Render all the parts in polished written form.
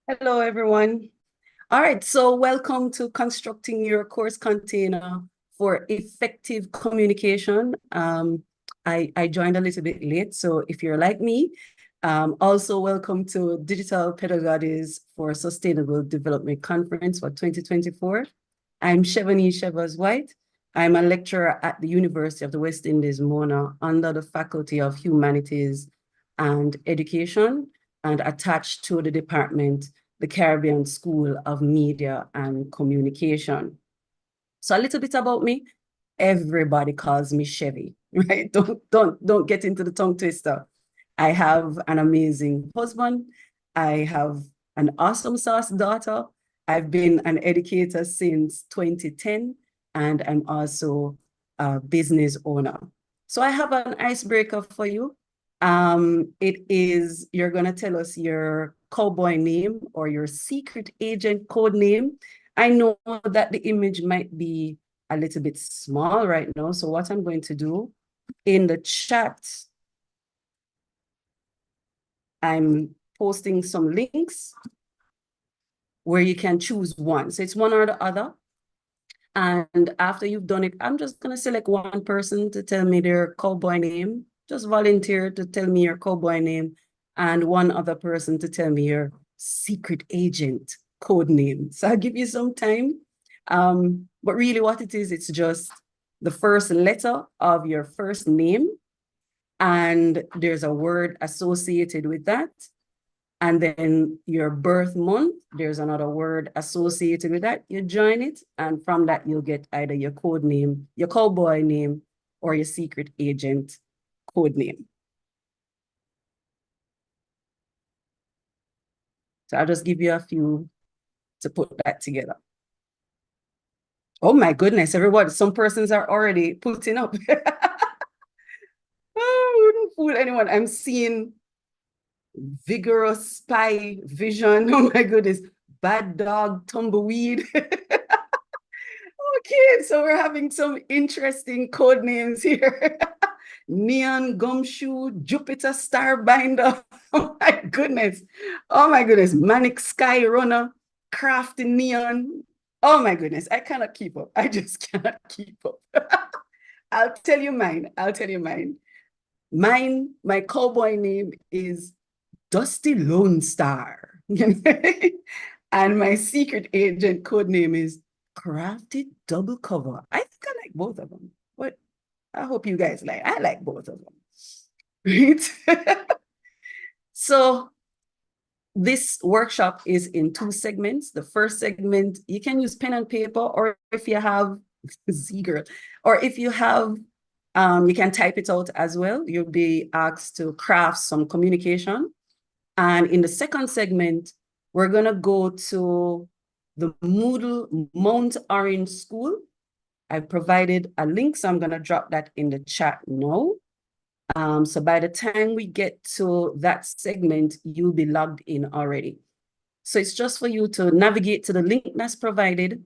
Hello, everyone. All right, so welcome to Constructing Your Course Container for Effective Communication. I joined a little bit late, so if you're like me, also welcome to Digital Pedagogies for Sustainable Development Conference for 2024. I'm Chevanie Chevers-White. I'm a lecturer at the University of the West Indies, Mona, under the Faculty of Humanities and Education, and attached to the department, the Caribbean School of Media and Communication. So a little bit about me. Everybody calls me Chevy, right? Don't get into the tongue twister. I have an amazing husband. I have an awesome sauce daughter. I've been an educator since 2010, and I'm also a business owner. So I have an icebreaker for you. It is, you're going to tell us your cowboy name or your secret agent code name. I know that the image might be a little bit small right now. So what I'm going to do in the chat, I'm posting some links where you can choose one. So it's one or the other. And after you've done it, I'm just going to select one person to tell me their cowboy name. Just volunteer to tell me your cowboy name, and one other person to tell me your secret agent code name. So I'll give you some time. But really what it is, it's just the first letter of your first name, and there's a word associated with that. And then your birth month, there's another word associated with that. You join it, and from that, you'll get either your code name, your cowboy name, or your secret agent code name. So I'll just give you a few to put that together. Oh my goodness, everybody, some persons are already putting up. Oh, wouldn't fool anyone. I'm seeing vigorous spy vision. Oh my goodness. Bad dog tumbleweed. Okay, so we're having some interesting code names here. Neon Gumshoe, Jupiter Starbinder. Oh my goodness. Oh my goodness. Manic Sky Runner, Crafty Neon. Oh my goodness. I cannot keep up. I just cannot keep up. I'll tell you mine. I'll tell you mine. Mine, my cowboy name is Dusty Lone Star. And my secret agent code name is Crafted Double Cover. I think I like both of them. But I hope you guys like. I like both of them. Right? So this workshop is in two segments. The first segment, you can use pen and paper, or if you have Z-Girl, or if you have, you can type it out as well. You'll be asked to craft some communication. And in the second segment, we're going to go to the Moodle Mount Orange School. I provided a link, so I'm going to drop that in the chat now. So by the time we get to that segment, you'll be logged in already. So it's just for you to navigate to the link that's provided.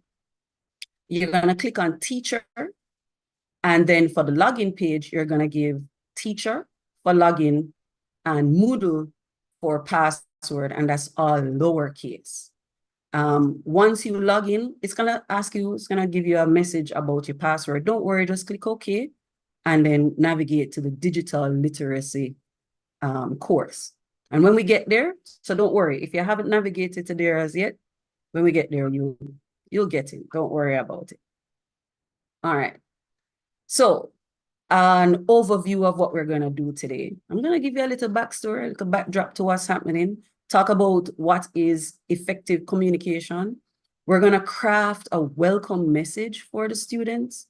You're going to click on teacher. And then for the login page, you're going to give teacher for login and Moodle for password. And that's all lowercase. Once you log in, it's going to ask you, it's going to give you a message about your password. Don't worry, just click OK. And then navigate to the digital literacy course. And when we get there, so don't worry, if you haven't navigated to there as yet, when we get there, you'll get it. Don't worry about it. All right. So an overview of what we're going to do today. I'm going to give you a little backstory, a little backdrop to what's happening, talk about what is effective communication. We're going to craft a welcome message for the students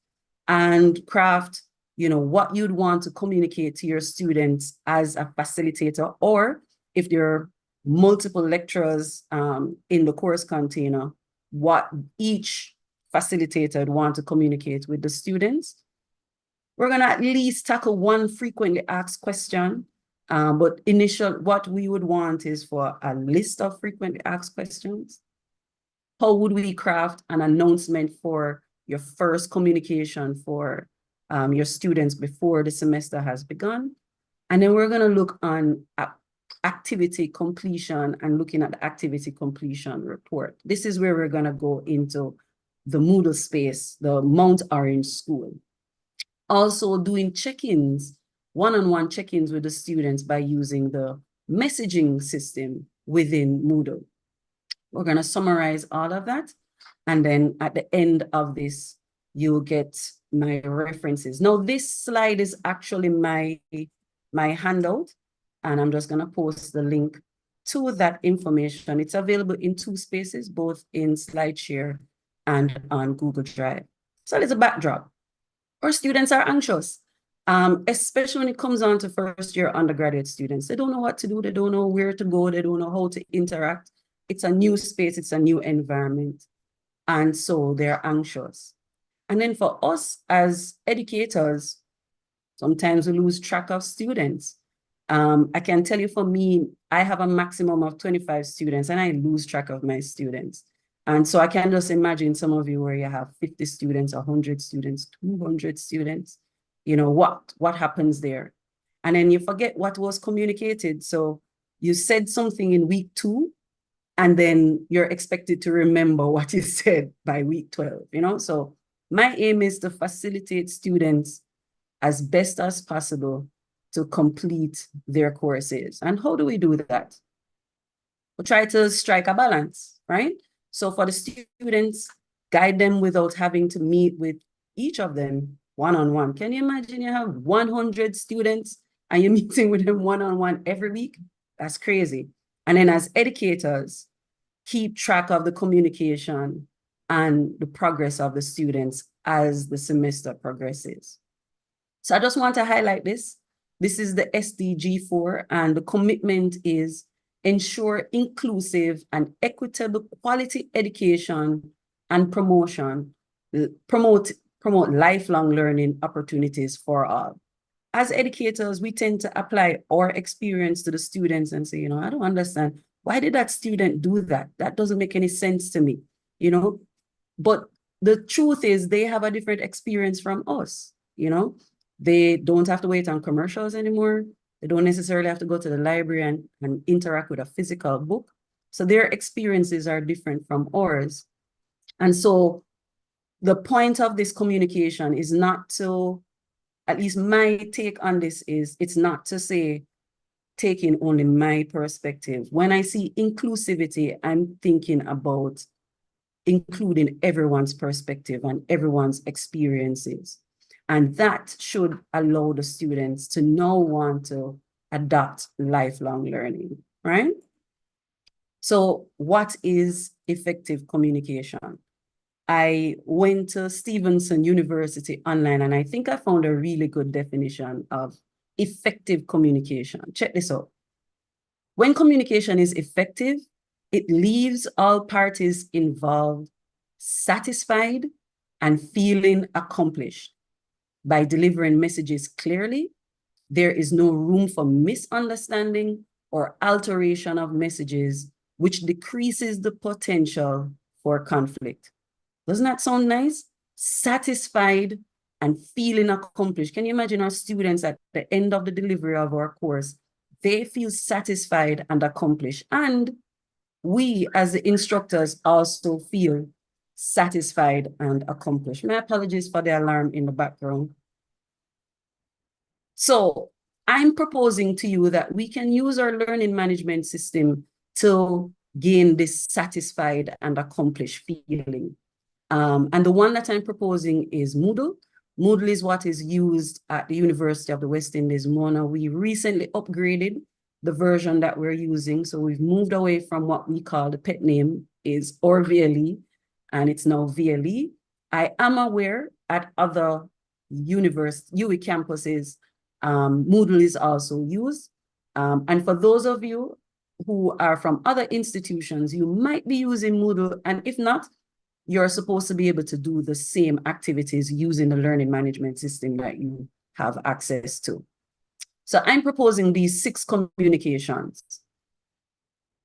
and craft, what you'd want to communicate to your students as a facilitator, or if there are multiple lecturers in the course container, what each facilitator would want to communicate with the students. We're going to at least tackle one frequently asked question, but what we would want is for a list of frequently asked questions. How would we craft an announcement for your first communication for your students before the semester has begun? And then we're going to look on activity completion and looking at the activity completion report. This is where we're going to go into the Moodle space, the Mount Orange School. Also doing check-ins, one-on-one check-ins with the students by using the messaging system within Moodle. We're going to summarize all of that. And then at the end of this, you'll get my references. Now, this slide is actually my handout, and I'm just going to post the link to that information. It's available in 2 spaces, both in SlideShare and on Google Drive. So there's a backdrop. Our students are anxious, especially when it comes on to first-year undergraduate students. They don't know what to do. They don't know where to go. They don't know how to interact. It's a new space. It's a new environment. And so they're anxious. And then for us as educators, sometimes we lose track of students. I can tell you for me, I have a maximum of 25 students and I lose track of my students. And so I can just imagine some of you where you have 50 students, 100 students, 200 students, you know, what happens there? And then you forget what was communicated. So you said something in week 2, and then you're expected to remember what you said by week 12, you know? So my aim is to facilitate students as best as possible to complete their courses. And how do we do that? We try to strike a balance, right? So for the students, guide them without having to meet with each of them one-on-one. Can you imagine you have 100 students and you're meeting with them one-on-one every week? That's crazy. And then as educators, keep track of the communication and the progress of the students as the semester progresses. So I just want to highlight this. This is the SDG 4, and the commitment is ensure inclusive and equitable quality education and promote lifelong learning opportunities for all. As educators, we tend to apply our experience to the students and say, you know, I don't understand. Why did that student do that? That doesn't make any sense to me, you know? But the truth is they have a different experience from us, you know? They don't have to wait on commercials anymore. They don't necessarily have to go to the library and interact with a physical book. So their experiences are different from ours. And so the point of this communication is not to, at least my take on this is, it's not to say, taking only my perspective. When I see inclusivity, I'm thinking about including everyone's perspective and everyone's experiences. And that should allow the students to now want to adopt lifelong learning, right? So what is effective communication? I went to Stevenson University online, and I think I found a really good definition of effective communication. Check this out. When communication is effective, it leaves all parties involved satisfied and feeling accomplished. By delivering messages clearly, there is no room for misunderstanding or alteration of messages, which decreases the potential for conflict. Doesn't that sound nice? Satisfied and feeling accomplished. Can you imagine our students at the end of the delivery of our course? They feel satisfied and accomplished. And we as the instructors also feel satisfied and accomplished. My apologies for the alarm in the background. So I'm proposing to you that we can use our learning management system to gain this satisfied and accomplished feeling. And the one that I'm proposing is Moodle. Moodle is what is used at the University of the West Indies, Mona. We recently upgraded the version that we're using. So we've moved away from what we call, the pet name is ORVLE, and it's now VLE. I am aware at other university, UWI campuses, Moodle is also used. And for those of you who are from other institutions, you might be using Moodle, and if not, you're supposed to be able to do the same activities using the learning management system that you have access to. So I'm proposing these 6 communications.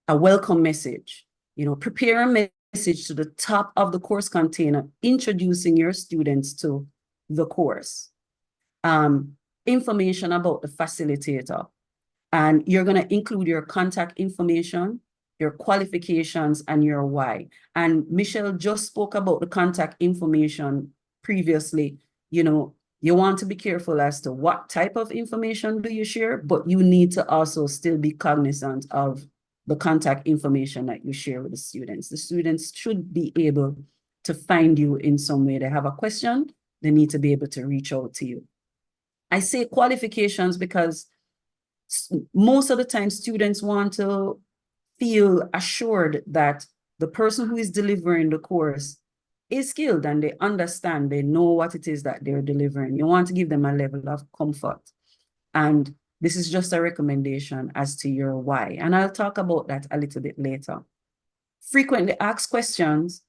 A welcome message, you know, prepare a message to the top of the course container, introducing your students to the course. Information about the facilitator. And you're going to include your contact information, your qualifications, and your why. And Michelle just spoke about the contact information previously. You know, you want to be careful as to what type of information do you share, but you need to also still be cognizant of the contact information that you share with the students. The students should be able to find you in some way. They have a question, they need to be able to reach out to you. I say qualifications because most of the time students want to feel assured that the person who is delivering the course is skilled and they understand, they know what it is that they're delivering. You want to give them a level of comfort. And this is just a recommendation as to your why. And I'll talk about that a little bit later. Frequently asked questions,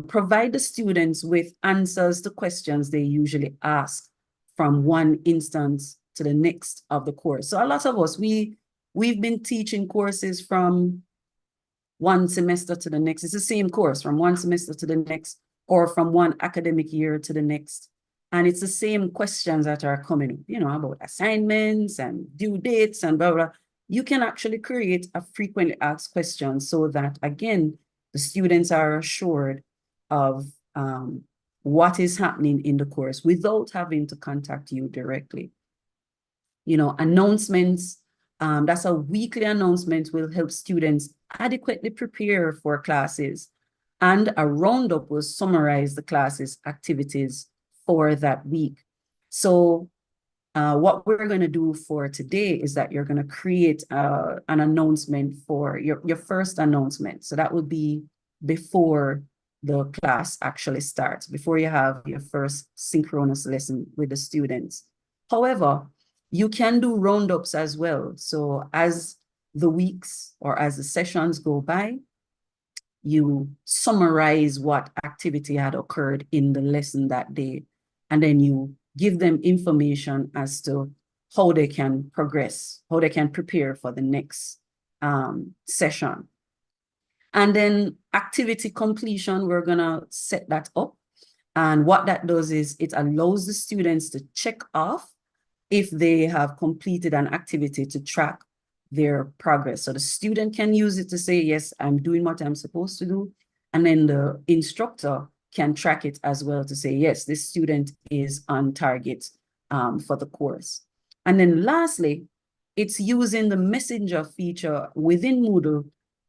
provide the students with answers to questions they usually ask from one instance to the next of the course. So a lot of us, we've been teaching courses from one semester to the next. It's the same course from one semester to the next, or from one academic year to the next. And it's the same questions that are coming up, about assignments and due dates and blah, blah. You can actually create a frequently asked question so that, again, the students are assured of what is happening in the course without having to contact you directly. Announcements, that's a weekly announcement, will help students adequately prepare for classes. And a roundup will summarize the classes activities for that week. So what we're going to do for today is that you're going to create an announcement for your first announcement. So that will be before the class actually starts, before you have your first synchronous lesson with the students. However, you can do roundups as well. So as the weeks or as the sessions go by, you summarize what activity had occurred in the lesson that day, and then you give them information as to how they can progress, how they can prepare for the next session. And then activity completion, we're gonna set that up. And what that does is it allows the students to check off if they have completed an activity to track their progress. So the student can use it to say, yes, I'm doing what I'm supposed to do. And then the instructor can track it as well to say, yes, this student is on target for the course. And then lastly, it's using the messenger feature within Moodle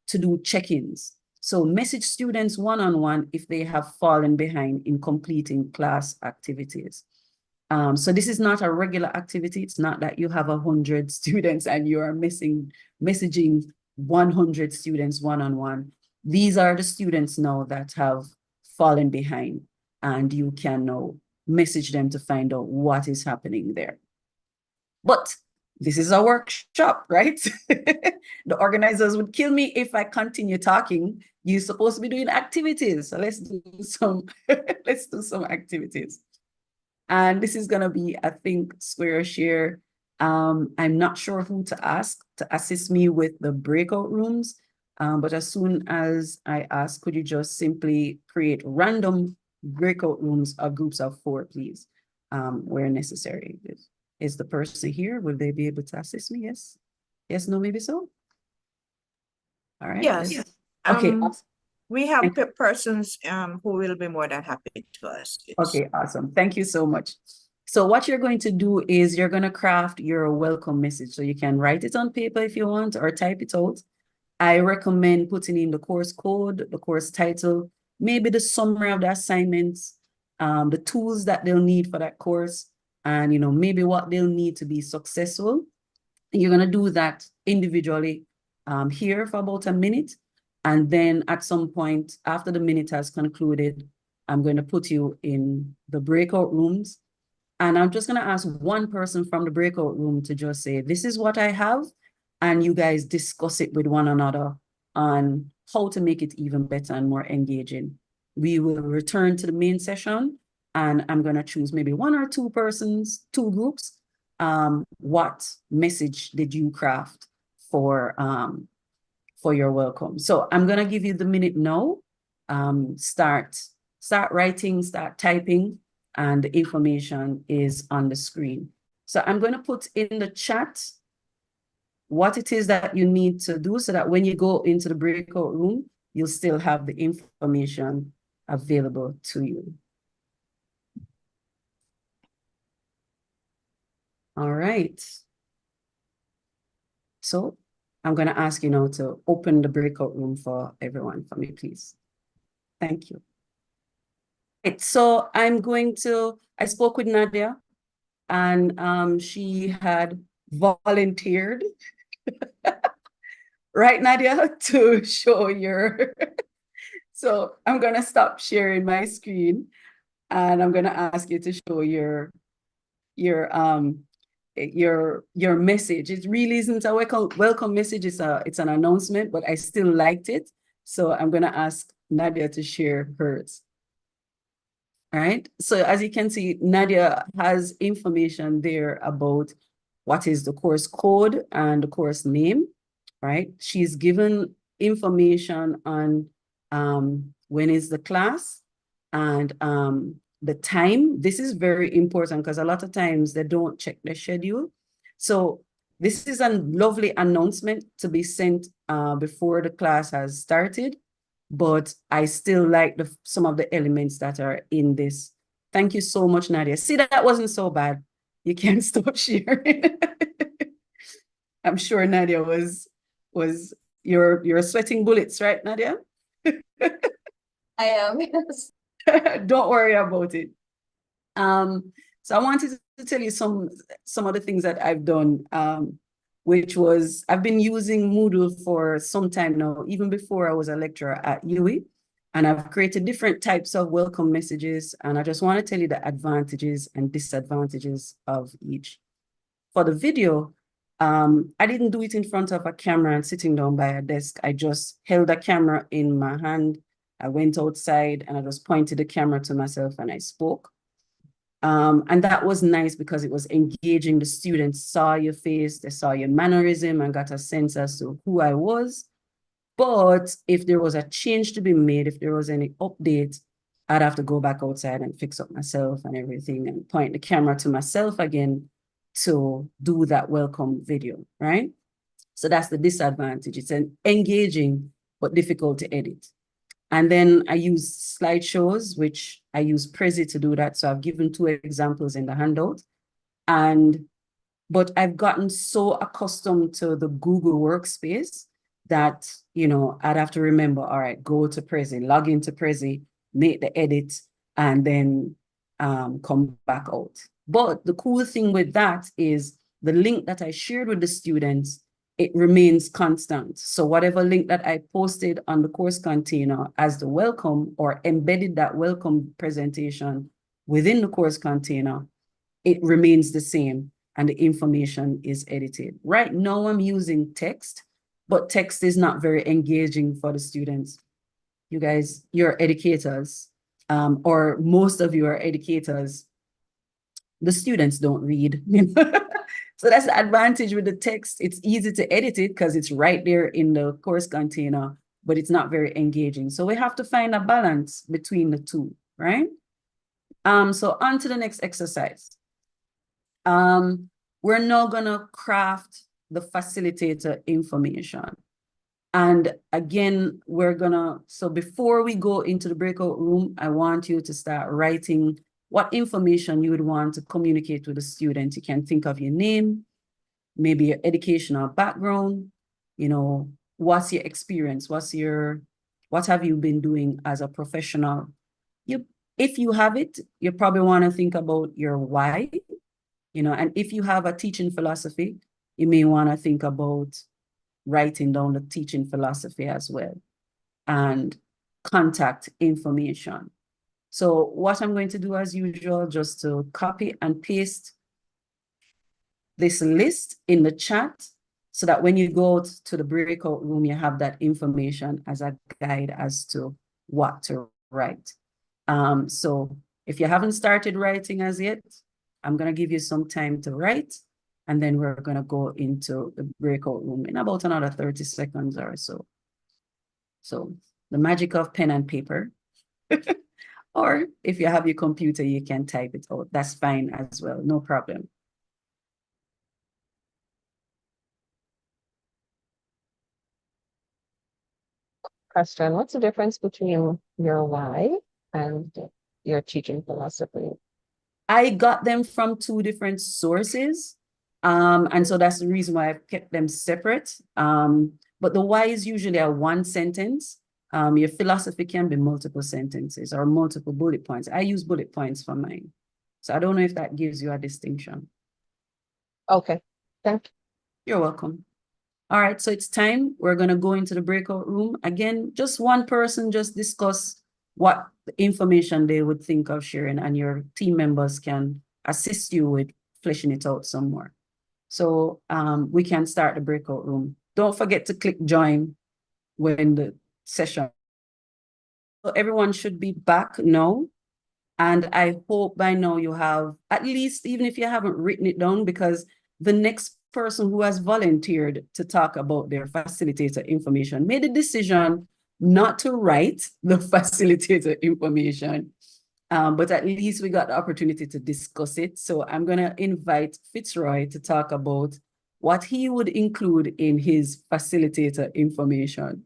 to do check-ins. So message students one-on-one if they have fallen behind in completing class activities. So this is not a regular activity. It's not that you have 100 students and you are messaging 100 students one-on-one. These are the students now that have fallen behind, and you can now message them to find out what is happening there. But this is a workshop, right? The organizers would kill me if I continue talking. You're supposed to be doing activities. So let's do some, let's do some activities. And this is going to be, I think, Square Share. I'm not sure who to ask to assist me with the breakout rooms. But as soon as I ask, could you just simply create random breakout rooms of groups of 4, please, where necessary. Is the person here? Will they be able to assist me? Yes. Yes, no, maybe so. All right. Yes. Okay. We have persons who will be more than happy to assist. Okay, awesome. Thank you so much. So what you're going to do is you're going to craft your welcome message. So you can write it on paper if you want, or type it out. I recommend putting in the course code, the course title, maybe the summary of the assignments, the tools that they'll need for that course, and maybe what they'll need to be successful. And you're going to do that individually here for about a minute. And then at some point after the minute has concluded, I'm going to put you in the breakout rooms. And I'm just going to ask one person from the breakout room to just say, this is what I have. And you guys discuss it with one another on how to make it even better and more engaging. We will return to the main session, and I'm going to choose maybe 1 or 2 persons, 2 groups. What message did you craft for your welcome? So I'm going to give you the minute now. Start writing, start typing, and the information is on the screen. So I'm going to put in the chat what it is that you need to do so that when you go into the breakout room, you'll still have the information available to you. All right. So I'm going to ask you now to open the breakout room for everyone for me, please. Thank you. Right, so I spoke with Nadia, and she had volunteered, right, Nadia, to show your, so I'm going to stop sharing my screen, and I'm going to ask you to show your message. It really isn't a welcome message. It's an announcement, but I still liked it. So I'm going to ask Nadia to share hers. All right. So as you can see, Nadia has information there about what is the course code and the course name, right? She's given information on when is the class and the time. This is very important because a lot of times they don't check the schedule. So this is a lovely announcement to be sent before the class has started, but I still like some of the elements that are in this. Thank you so much, Nadia. See, that wasn't so bad. You can't stop sharing. I'm sure Nadia was you're sweating bullets, right, Nadia? I am, yes. Don't worry about it. So I wanted to tell you some of the things that I've done, which was I've been using Moodle for some time now, even before I was a lecturer at UWI, and I've created different types of welcome messages, and I just want to tell you the advantages and disadvantages of each. For the video, I didn't do it in front of a camera and sitting down by a desk. I just held a camera in my hand. I went outside and I just pointed the camera to myself and I spoke. And that was nice because it was engaging. The students saw your face, they saw your mannerism and got a sense as to who I was. But if there was a change to be made, if there was any update, I'd have to go back outside and fix up myself and everything and point the camera to myself again to do that welcome video, right? So that's the disadvantage. It's an engaging but difficult to edit. And then I use slideshows, which I use Prezi to do that. So I've given 2 examples in the handout. But I've gotten so accustomed to the Google Workspace that, you know, I'd have to remember, all right, go to Prezi, log into Prezi, make the edit, and then come back out. But the cool thing with that is the link that I shared with the students, it remains constant. So whatever link that I posted on the course container as the welcome or embedded that welcome presentation within the course container, it remains the same and the information is edited. Right now I'm using text, but text is not very engaging for the students. You guys, you're educators, or most of you are educators. The students don't read. So that's the advantage with the text. It's easy to edit it because it's right there in the course container, but it's not very engaging. So we have to find a balance between the two, right? So on to the next exercise. We're now gonna craft the facilitator information. And again, so before we go into the breakout room, I want you to start writing what information you would want to communicate with the student. You can think of your name, maybe your educational background, you know, what's your experience? What have you been doing as a professional? If you have it, you probably want to think about your why, you know, and if you have a teaching philosophy, you may want to think about writing down the teaching philosophy as well, and contact information. So what I'm going to do as usual, just to copy and paste this list in the chat so that when you go to the breakout room, you have that information as a guide as to what to write. So if you haven't started writing as yet, I'm going to give you some time to write, and then we're going to go into the breakout room in about another 30 seconds or so. So the magic of pen and paper. Or if you have your computer, you can type it out. That's fine as well, no problem. question. What's the difference between your why and your teaching philosophy? I got them from two different sources. And so that's the reason why I've kept them separate. But the why is usually a one sentence. Your philosophy can be multiple sentences or multiple bullet points. I use bullet points for mine. So I don't know if that gives you a distinction. Okay, thank you. You're welcome. All right, so it's time. We're going to go into the breakout room. Again, just one person just discuss what information they would think of sharing, and your team members can assist you with fleshing it out some more. So we can start the breakout room. Don't forget to click join when the session. So everyone should be back now. And I hope by now you have, at least, even if you haven't written it down, because the next person who has volunteered to talk about their facilitator information made a decision not to write the facilitator information. But at least we got the opportunity to discuss it. So I'm going to invite Fitzroy to talk about what he would include in his facilitator information.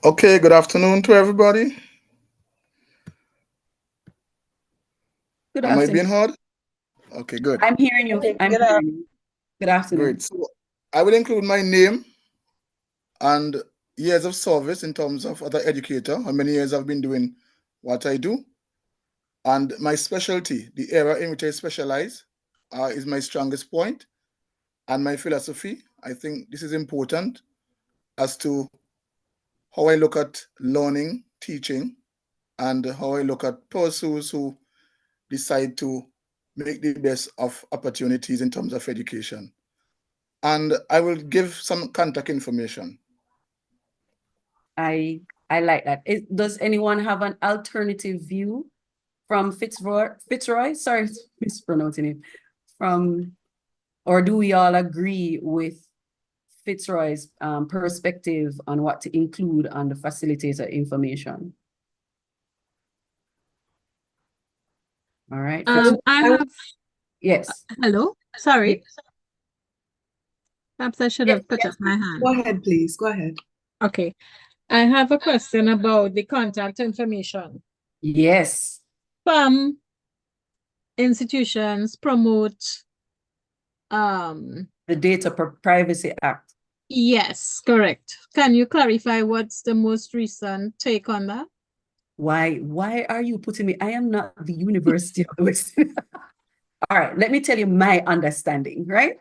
Okay, good afternoon to everybody. Good Am I afternoon. being heard? Okay, good. I'm hearing you. Okay, I'm good hearing you. Good afternoon. Great. So I will include my name and years of service in terms of other educator, how many years I've been doing what I do. And my specialty, the area in which I specialize, is my strongest point. And my philosophy, I think this is important as to how I look at learning, teaching, and how I look at pursuers who decide to make the best of opportunities in terms of education. And I will give some contact information. I like that. Does anyone have an alternative view from Fitzroy? Sorry, mispronouncing it. Or do we all agree with Fitzroy's perspective on what to include on the facilitator information? All right. Yes. Hello, sorry. Perhaps I should have put up my hand. Go ahead, please. Go ahead. Okay. I have a question about the contact information. Yes. Some institutions promote the Data Privacy Act. Yes, correct. Can you clarify what's the most recent take on that? Why are you putting me? I am not the University of the West. All right, let me tell you my understanding, right?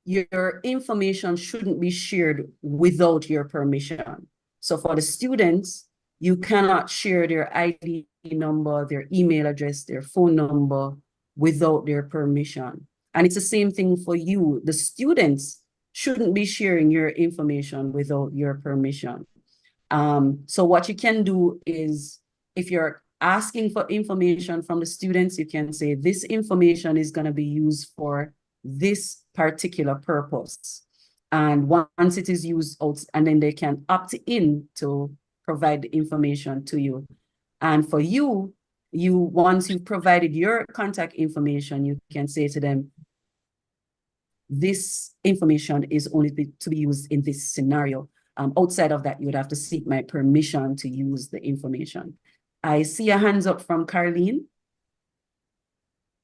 Your information shouldn't be shared without your permission. So for the students, you cannot share their ID number, their email address, their phone number without their permission. And it's the same thing for you. The students shouldn't be sharing your information without your permission. So what you can do is, if you're asking for information from the students, you can say this information is going to be used for this particular purpose. And once it is used out, and then they can opt in to provide the information to you. And for you, once you've provided your contact information, you can say to them, this information is only to be used in this scenario. Outside of that, you would have to seek my permission to use the information. I see a hands up from Carleen.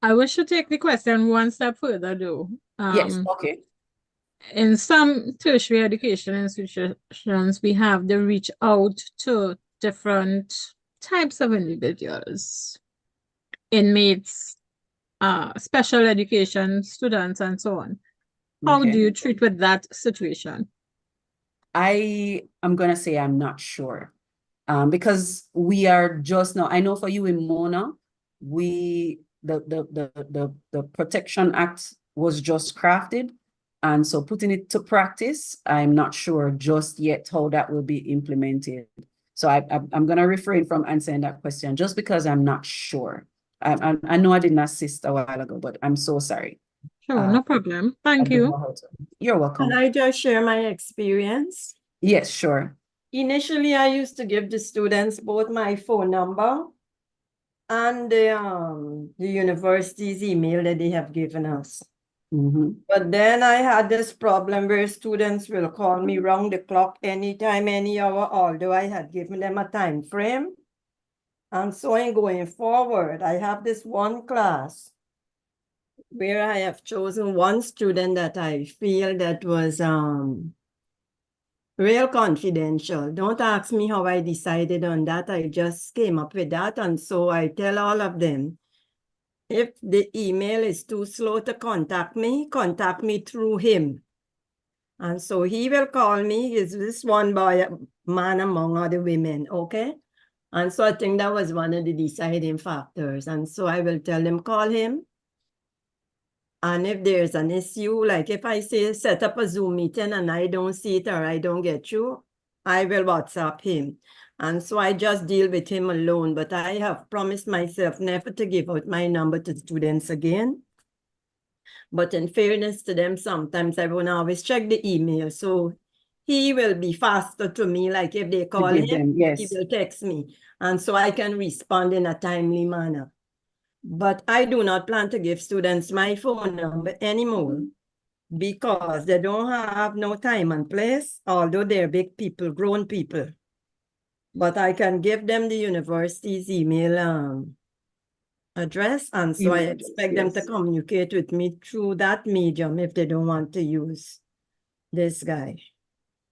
I wish to take the question one step further, though. Yes, okay. In some tertiary education institutions, we have to reach out to different types of individuals, inmates, special education students, and so on. How do you treat with that situation? I am going to say I'm not sure. Because we are just now, I know for you in Mona, the Protection Act was just crafted. And so putting it to practice, I'm not sure just yet how that will be implemented. So I'm going to refrain from answering that question just because I'm not sure. I know I didn't assist a while ago, but I'm so sorry. Sure, no problem. Thank you. You're welcome. Can I just share my experience? Yes, sure. Initially, I used to give the students both my phone number and the university's email that they have given us. Mhm. But then I had this problem where students will call me round the clock anytime, any hour, although I had given them a time frame. And so in going forward, I have this one class where I have chosen one student that I feel that was real confidential. Don't ask me how I decided on that. I just came up with that. And so I tell all of them, if the email is too slow to contact me through him. And so he will call me. Is this one boy, man among other women, okay? And so I think that was one of the deciding factors. And so I will tell them, call him. And if there's an issue, like if I say set up a Zoom meeting and I don't see it or I don't get you, I will WhatsApp him. And so I just deal with him alone. But I have promised myself never to give out my number to students again. But in fairness to them, sometimes I won't always check the email. So he will be faster to me. Like if they call give him, them, yes. he will text me. And so I can respond in a timely manner. But I do not plan to give students my phone number anymore because they don't have no time and place, although they're big people, grown people. But I can give them the university's email address, and so I Email address, expect them to yes. communicate with me through that medium if they don't want to use this guy.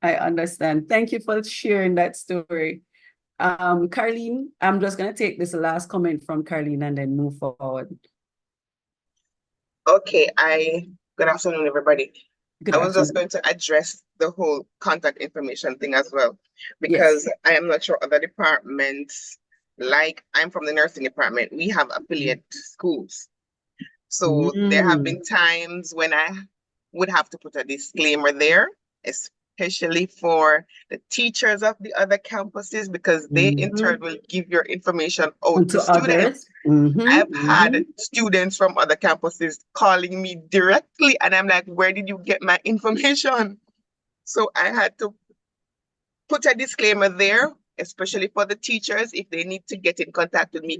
I understand. Thank you for sharing that story. Carlene, I'm just going to take this last comment from Carlene and then move forward. Okay, good afternoon, everybody. Good I was just afternoon. going to address the whole contact information thing as well, because I am not sure other departments, like I'm from the nursing department, we have affiliate schools. So there have been times when I would have to put a disclaimer there, especially for the teachers of the other campuses, because they in turn will give your information out to students. I've had students from other campuses calling me directly, and I'm like, where did you get my information? So I had to put a disclaimer there, especially for the teachers. If they need to get in contact with me,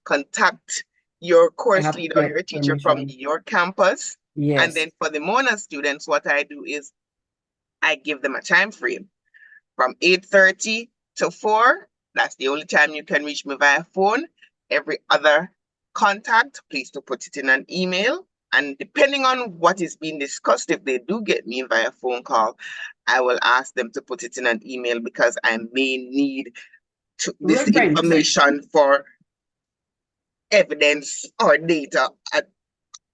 contact your course lead or your teacher from your campus. Yes. And then for the Mona students, what I do is I give them a time frame from 8:30 to 4. That's the only time you can reach me via phone. Every other contact, please to put it in an email. And depending on what is being discussed, if they do get me via phone call, I will ask them to put it in an email because I may need this information for evidence or data at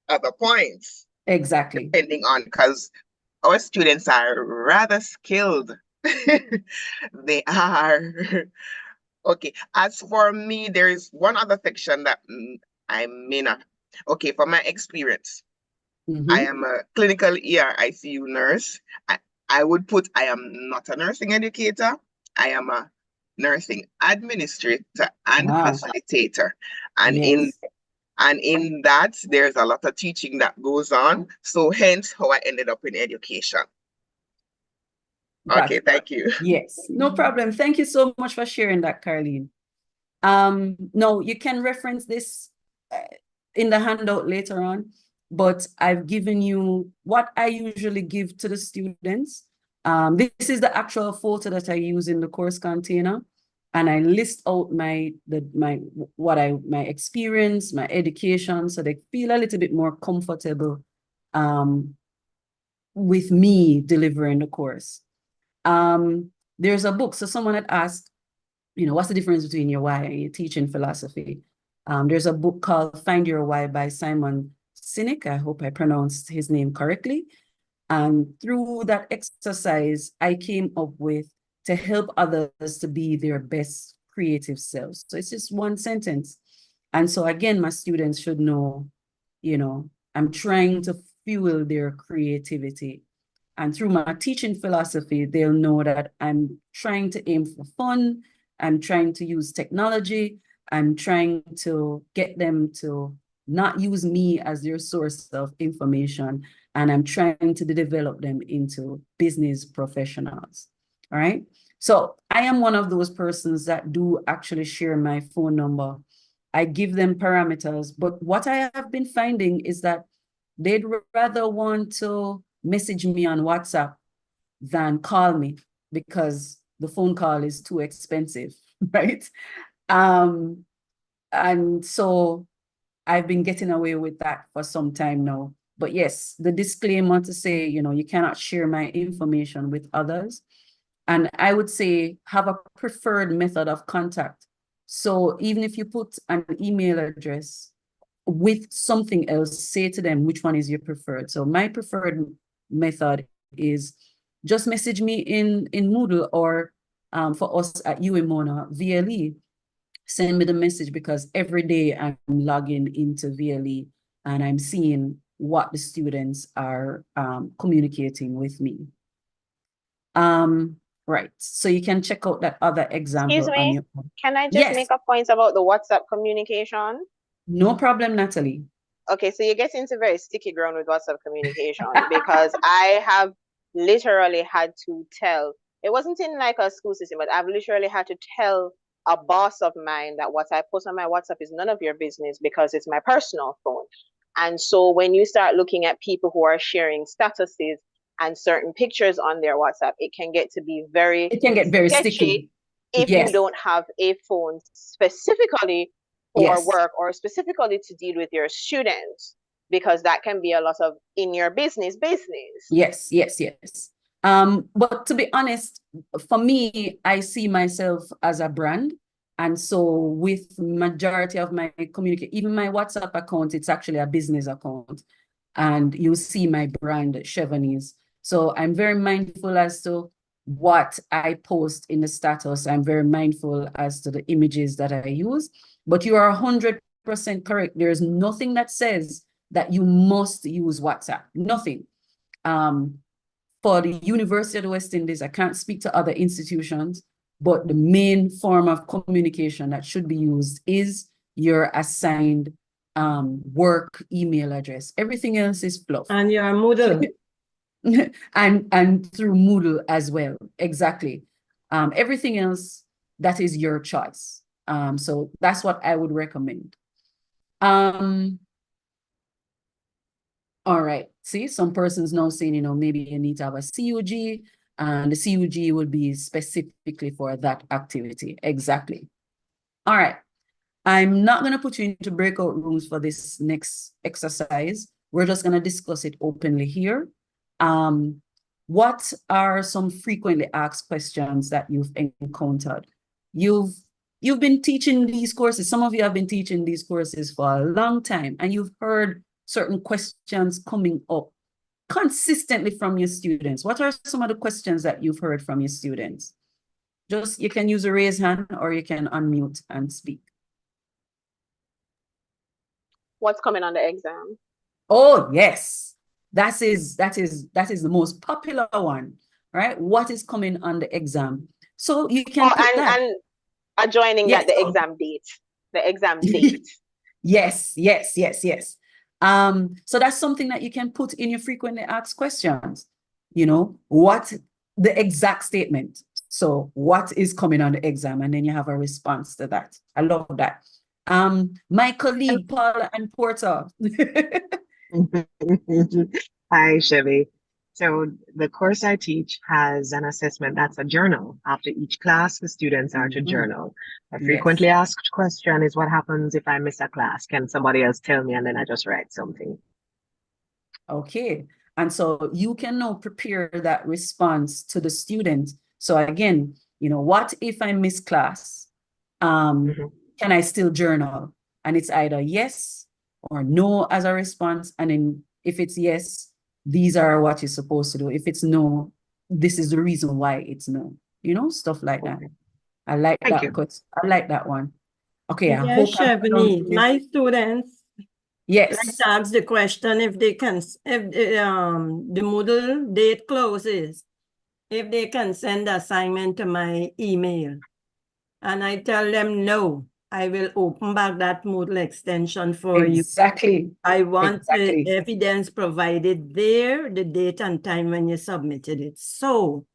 other points. Exactly. Depending on, because our students are rather skilled. They are. Okay, as for me, there is one other section that I may not. Okay, from my experience, I am a clinical ER ICU nurse. I would put I am not a nursing educator. I am a nursing administrator and facilitator. And in that, there's a lot of teaching that goes on. So hence how I ended up in education. Okay, thank you. Yes, no problem. Thank you so much for sharing that, Carlene. No, you can reference this in the handout later on, but I've given you what I usually give to the students. This is the actual photo that I use in the course container, and I list out my experience, my education, so they feel a little bit more comfortable with me delivering the course. There's a book. So someone had asked, what's the difference between your why and your teaching philosophy? There's a book called Find Your Why by Simon Sinek. I hope I pronounced his name correctly. And through that exercise, I came up with to help others to be their best creative selves. So it's just one sentence. And so again, my students should know, I'm trying to fuel their creativity. And through my teaching philosophy, they'll know that I'm trying to aim for fun. I'm trying to use technology. I'm trying to get them to not use me as their source of information. And I'm trying to develop them into business professionals. All right. So I am one of those persons that do actually share my phone number. I give them parameters. But what I have been finding is that they'd rather want to message me on WhatsApp than call me because the phone call is too expensive, right? And so I've been getting away with that for some time now. But yes, the disclaimer to say, you cannot share my information with others. And I would say have a preferred method of contact. So even if you put an email address with something else, say to them which one is your preferred. So my preferred method is just message me in Moodle or for us at UEMONA, VLE. Send me the message because every day I'm logging into VLE and I'm seeing what the students are communicating with me. Right, so you can check out that other example Excuse on me, your own. can I just Yes, make a point about the WhatsApp communication? no problem, Natalie. Okay, so you get into very sticky ground with WhatsApp communication because I have literally had to tell, it wasn't in like a school system, but I've literally had to tell a boss of mine that what I post on my WhatsApp is none of your business because it's my personal phone. And so when you start looking at people who are sharing statuses and certain pictures on their WhatsApp, it can get to be very It can get very sketchy sticky. if Yes. you don't have a phone specifically for Yes. work or specifically to deal with your students, because that can be a lot of in your business. Yes. But to be honest, for me, I see myself as a brand. And so with majority of my communication, even my WhatsApp account, it's actually a business account. And you see my brand, Chevanese. So I'm very mindful as to what I post in the status. I'm very mindful as to the images that I use. But you are 100% correct. There's nothing that says that you must use WhatsApp. Nothing. For the University of the West Indies, I can't speak to other institutions, but the main form of communication that should be used is your assigned work email address. Everything else is fluff. And your Moodle. and through Moodle as well. Exactly. Everything else, that is your choice. So that's what I would recommend. All right. See, some persons now saying, maybe you need to have a CUG, and the CUG would be specifically for that activity. Exactly. All right. I'm not going to put you into breakout rooms for this next exercise. We're just going to discuss it openly here. What are some frequently asked questions that you've encountered? You've been teaching these courses. Some of you have been teaching these courses for a long time, and you've heard certain questions coming up consistently from your students. What are some of the questions that you've heard from your students? Just, you can use a raise hand or you can unmute and speak. What's coming on the exam? Oh, yes. That is the most popular one, right? What is coming on the exam? So you can put that. And adjoining Yes. that, the exam date. The exam date. Yes. So that's something that you can put in your frequently asked questions. What the exact statement. So what is coming on the exam? And then you have a response to that. I love that. My colleague, Paula and Porter. Hi, Chevy. So the course I teach has an assessment that's a journal. After each class, the students are to journal. A frequently asked question is, what happens if I miss a class? Can somebody else tell me? And then I just write something. Okay. And so you can now prepare that response to the student. So again, what if I miss class? Can I still journal? And it's either yes or no as a response. And then if it's yes, these are what you're supposed to do. If it's no, this is the reason why it's no. Stuff like that. I like that. I like that one. Okay. I hope Chevanese, my students, yes, like to ask the question if they can, if the Moodle date closes, if they can send the assignment to my email. And I tell them no. I will open back that Moodle extension for you. Exactly. I want the evidence provided there, the date and time when you submitted it. So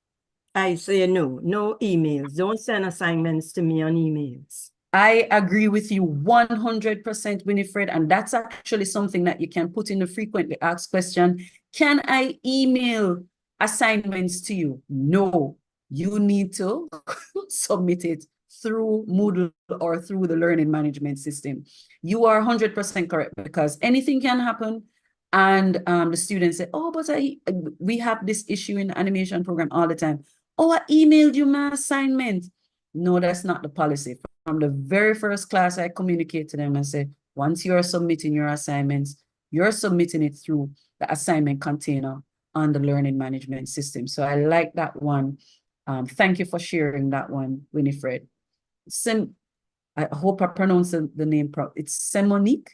I say no emails. Don't send assignments to me on emails. I agree with you 100%, Winifred, and that's actually something that you can put in the frequently asked question. Can I email assignments to you? No, you need to submit it through Moodle or through the learning management system. You are 100% correct, because anything can happen. And the students say, oh, but we have this issue in the animation program all the time. Oh, I emailed you my assignment. No, that's not the policy. From the very first class, I communicate to them and say, once you're submitting your assignments, you're submitting it through the assignment container on the learning management system. So I like that one. Thank you for sharing that one, Winifred. I hope I pronounced the name properly. It's Semonique.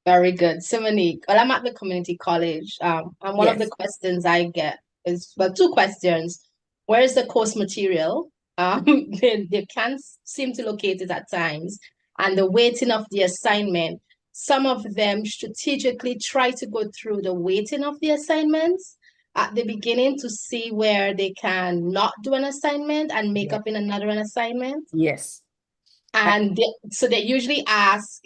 Very good. Simonique. Well, I'm at the community college. And one of the Yes. questions I get is, well, two questions. Where is the course material? They can't seem to locate it at times. And the weighting of the assignment. Some of them strategically try to go through the weighting of the assignments at the beginning to see where they can not do an assignment and make Yeah. up in another assignment. Yes. And so they usually ask,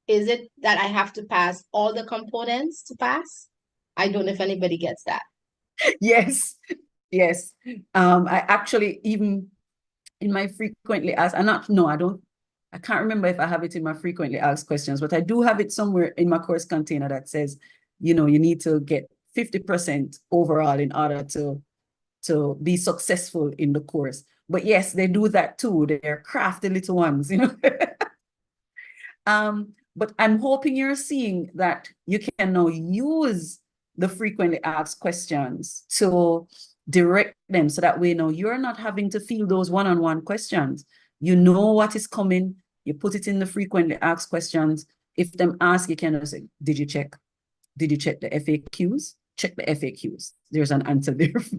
is it that I have to pass all the components to pass? I don't know if anybody gets that. Yes. Yes. I actually, even in my frequently asked, I can't remember if I have it in my frequently asked questions, but I do have it somewhere in my course container that says, you need to get 50% overall in order to be successful in the course. But yes, they do that too. They're crafty little ones, But I'm hoping you're seeing that you can now use the frequently asked questions to direct them, so that way now you're not having to field those one-on-one questions. You know what is coming. You put it in the frequently asked questions. If them ask, you can say, did you check the FAQs? Check the FAQs. There's an answer there for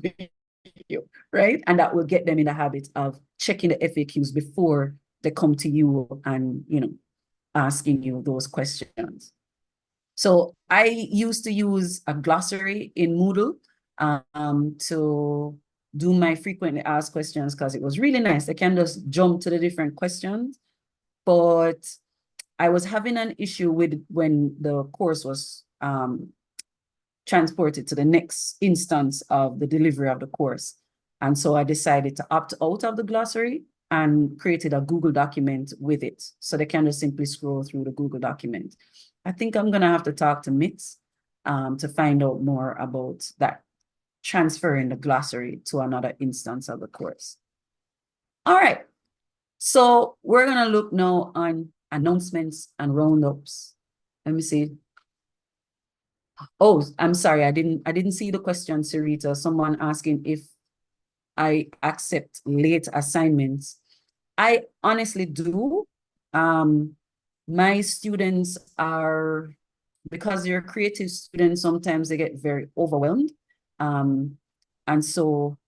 you, right? And that will get them in the habit of checking the FAQs before they come to you and, asking you those questions. So I used to use a glossary in Moodle to do my frequently asked questions, because it was really nice. I can just jump to the different questions. But I was having an issue with when the course was transported to the next instance of the delivery of the course. And so I decided to opt out of the glossary and created a Google document with it. So they can just simply scroll through the Google document. I think I'm going to have to talk to MITS to find out more about that, transferring the glossary to another instance of the course. All right. So we're going to look now on announcements and roundups. Let me see. Oh, I'm sorry. I didn't see the question, Sarita. Someone asking if I accept late assignments. I honestly do. My students are, because they're creative students, sometimes they get very overwhelmed. And so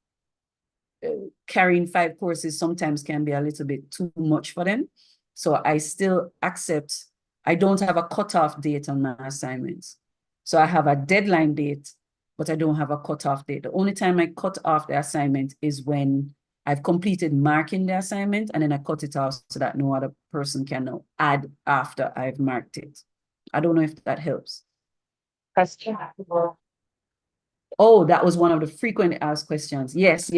carrying 5 courses sometimes can be a little bit too much for them. So I still accept. I don't have a cutoff date on my assignments. So I have a deadline date, but I don't have a cutoff date. The only time I cut off the assignment is when I've completed marking the assignment, and then I cut it off so that no other person can now add after I've marked it. I don't know if that helps. Question. Oh, that was one of the frequently asked questions. Yes.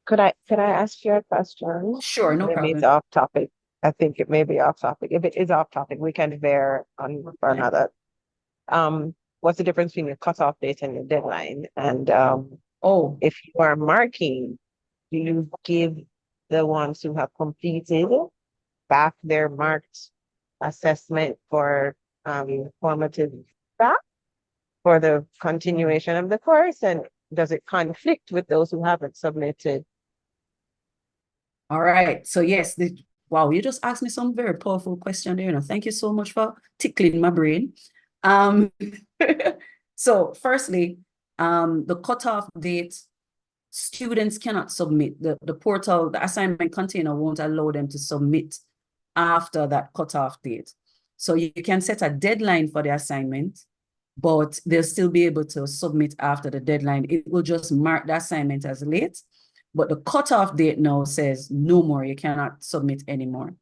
Could I ask you a question? Sure, no Maybe it's problem. off topic. I think it may be off topic. If it is off topic, we can veer on for another. What's the difference between your cutoff date and your deadline? And if you are marking, do you give the ones who have completed back their marked assessment for formative feedback for the continuation of the course? And does it conflict with those who haven't submitted? All right. So yes, wow, you just asked me some very powerful question there. Thank you so much for tickling my brain. So firstly, the cutoff date, students cannot submit. The portal, the assignment container won't allow them to submit after that cutoff date. So you can set a deadline for the assignment, but they'll still be able to submit after the deadline. It will just mark the assignment as late, but the cutoff date now says no more, you cannot submit anymore.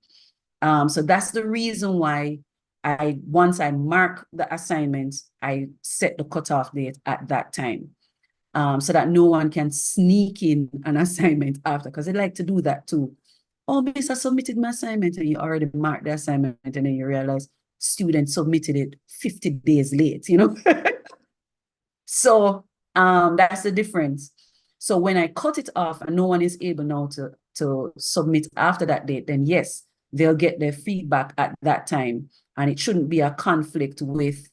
So that's the reason why once I mark the assignments, I set the cutoff date at that time. So that no one can sneak in an assignment after, because they like to do that too. Oh, miss, I submitted my assignment, and you already marked the assignment, and then you realize student submitted it 50 days late, you know? So that's the difference. So when I cut it off and no one is able now to submit after that date, then yes, they'll get their feedback at that time. And it shouldn't be a conflict with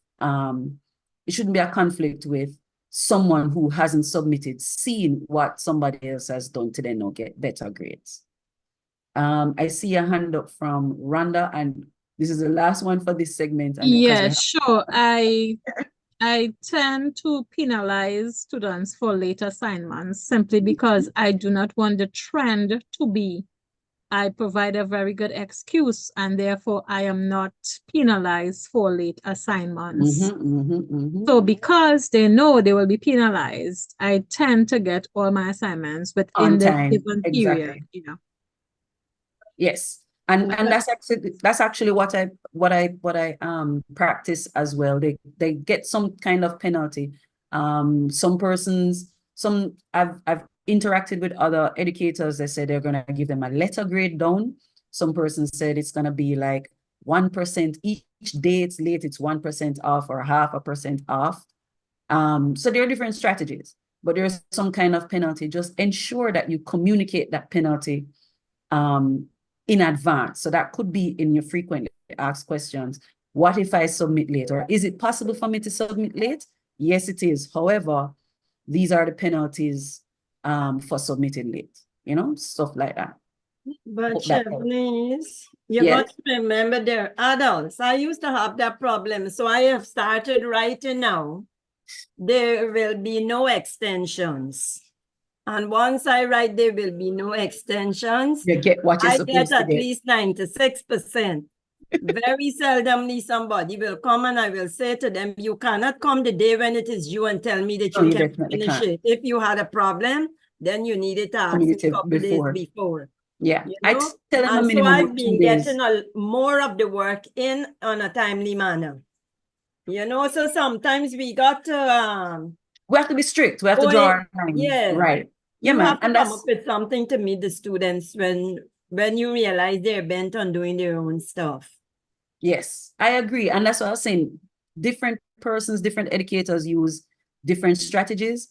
someone who hasn't submitted, seeing what somebody else has done to then now get better grades. I see a hand up from Rhonda, and this is the last one for this segment. And yeah, sure. I tend to penalize students for late assignments simply because I do not want the trend to be I provide a very good excuse, and therefore I am not penalized for late assignments. So because they know they will be penalized, I tend to get all my assignments within the given period, you know. Yes. And that's actually what I practice as well. They get some kind of penalty. I've interacted with other educators. They said they're gonna give them a letter grade down. Some person said it's gonna be like 1% each day it's late, it's 1% off or 0.5% off. So there are different strategies, but there's some kind of penalty. Just ensure that you communicate that penalty in advance. So that could be in your frequently asked questions. What if I submit late? Or is it possible for me to submit late? Yes, it is. However, these are the penalties for submitting late, you know, stuff like that. But Chevnise, you got to remember they're adults. I used to have that problem. So I have started writing now. There will be no extensions. And once I write, there will be no extensions. You get what you're supposed to get. I get at least 96%. Very seldomly somebody will come and I will say to them, you cannot come the day when it is due and tell me that you can finish it. If you had a problem, then you needed to ask me a couple days before. Yeah, you know? I tell them a minimum so I've of 2 been days. getting more of the work in on a timely manner. You know, so sometimes we got to we have to be strict. We have to draw our line. Yeah. Right. Yeah, you man. have to come up with something to meet the students when you realize they're bent on doing their own stuff. Yes, I agree. And that's what I was saying. Different persons, different educators use different strategies.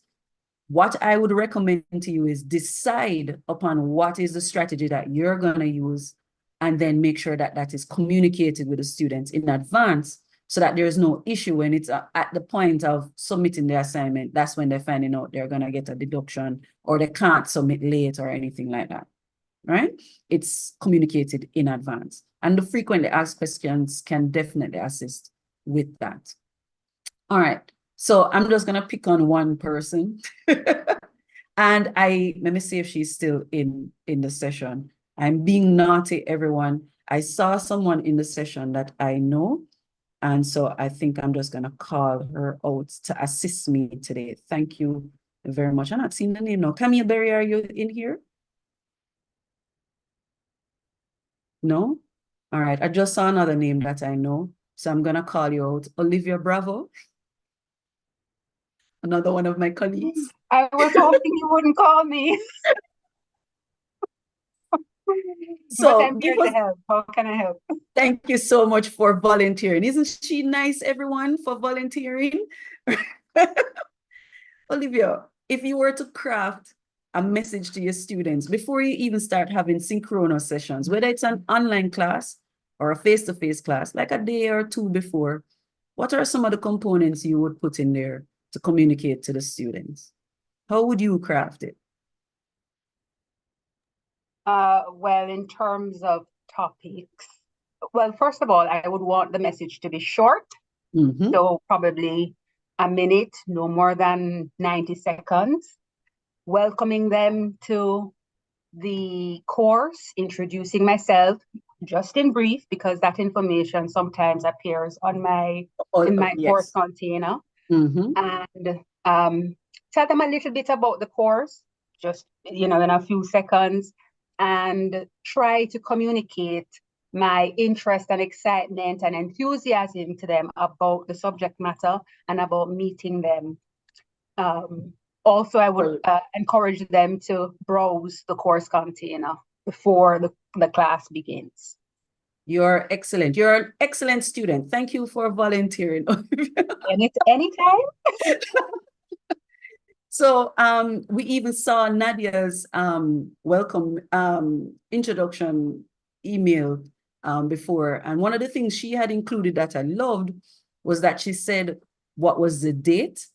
What I would recommend to you is decide upon what is the strategy that you're going to use, and then make sure that that is communicated with the students in advance so that there's no issue when it's at the point of submitting the assignment. That's when they're finding out they're going to get a deduction or they can't submit late or anything like that, right? It's communicated in advance. And the frequently asked questions can definitely assist with that. All right. So I'm just going to pick on one person. And let me see if she's still in the session. I'm being naughty, everyone. I saw someone in the session that I know. And so I think I'm just going to call her out to assist me today. Thank you very much. I'm not seeing the name now. Camille Berry, are you in here? No? All right. I just saw another name that I know. So I'm going to call you out. Olivia Bravo. Another one of my colleagues. I was hoping you wouldn't call me. So but I'm here to help. How can I help? Thank you so much for volunteering. Isn't she nice, everyone, for volunteering? Olivia, if you were to craft a message to your students before you even start having synchronous sessions, whether it's an online class or a face-to-face class, like a day or two before, what are some of the components you would put in there to communicate to the students? How would you craft it? Well, in terms of topics, well, first of all, I would want the message to be short. So probably a minute, no more than 90 seconds. Welcoming them to the course, introducing myself, just in brief, because that information sometimes appears on in my course container. And tell them a little bit about the course, just, in a few seconds, and try to communicate my interest and excitement and enthusiasm to them about the subject matter and about meeting them. Also, I would encourage them to browse the course container before the class begins. You're excellent. You're an excellent student. Thank you for volunteering. Anytime. So we even saw Nadia's welcome introduction email before. And one of the things she had included that I loved was that she said what was the date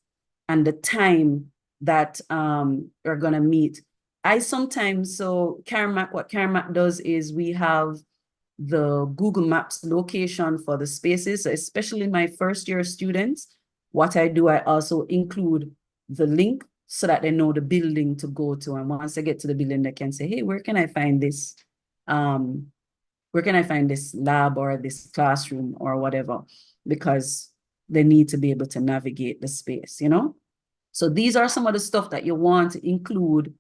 and the time that we're going to meet. So CARIMAC, what CARIMAC does is we have the Google Maps location for the spaces, so especially my first year students. What I do, I also include the link so that they know the building to go to. And once they get to the building, they can say, hey, where can I find this? Where can I find this lab or this classroom or whatever? Because they need to be able to navigate the space, you know? So these are some of the stuff that you want to include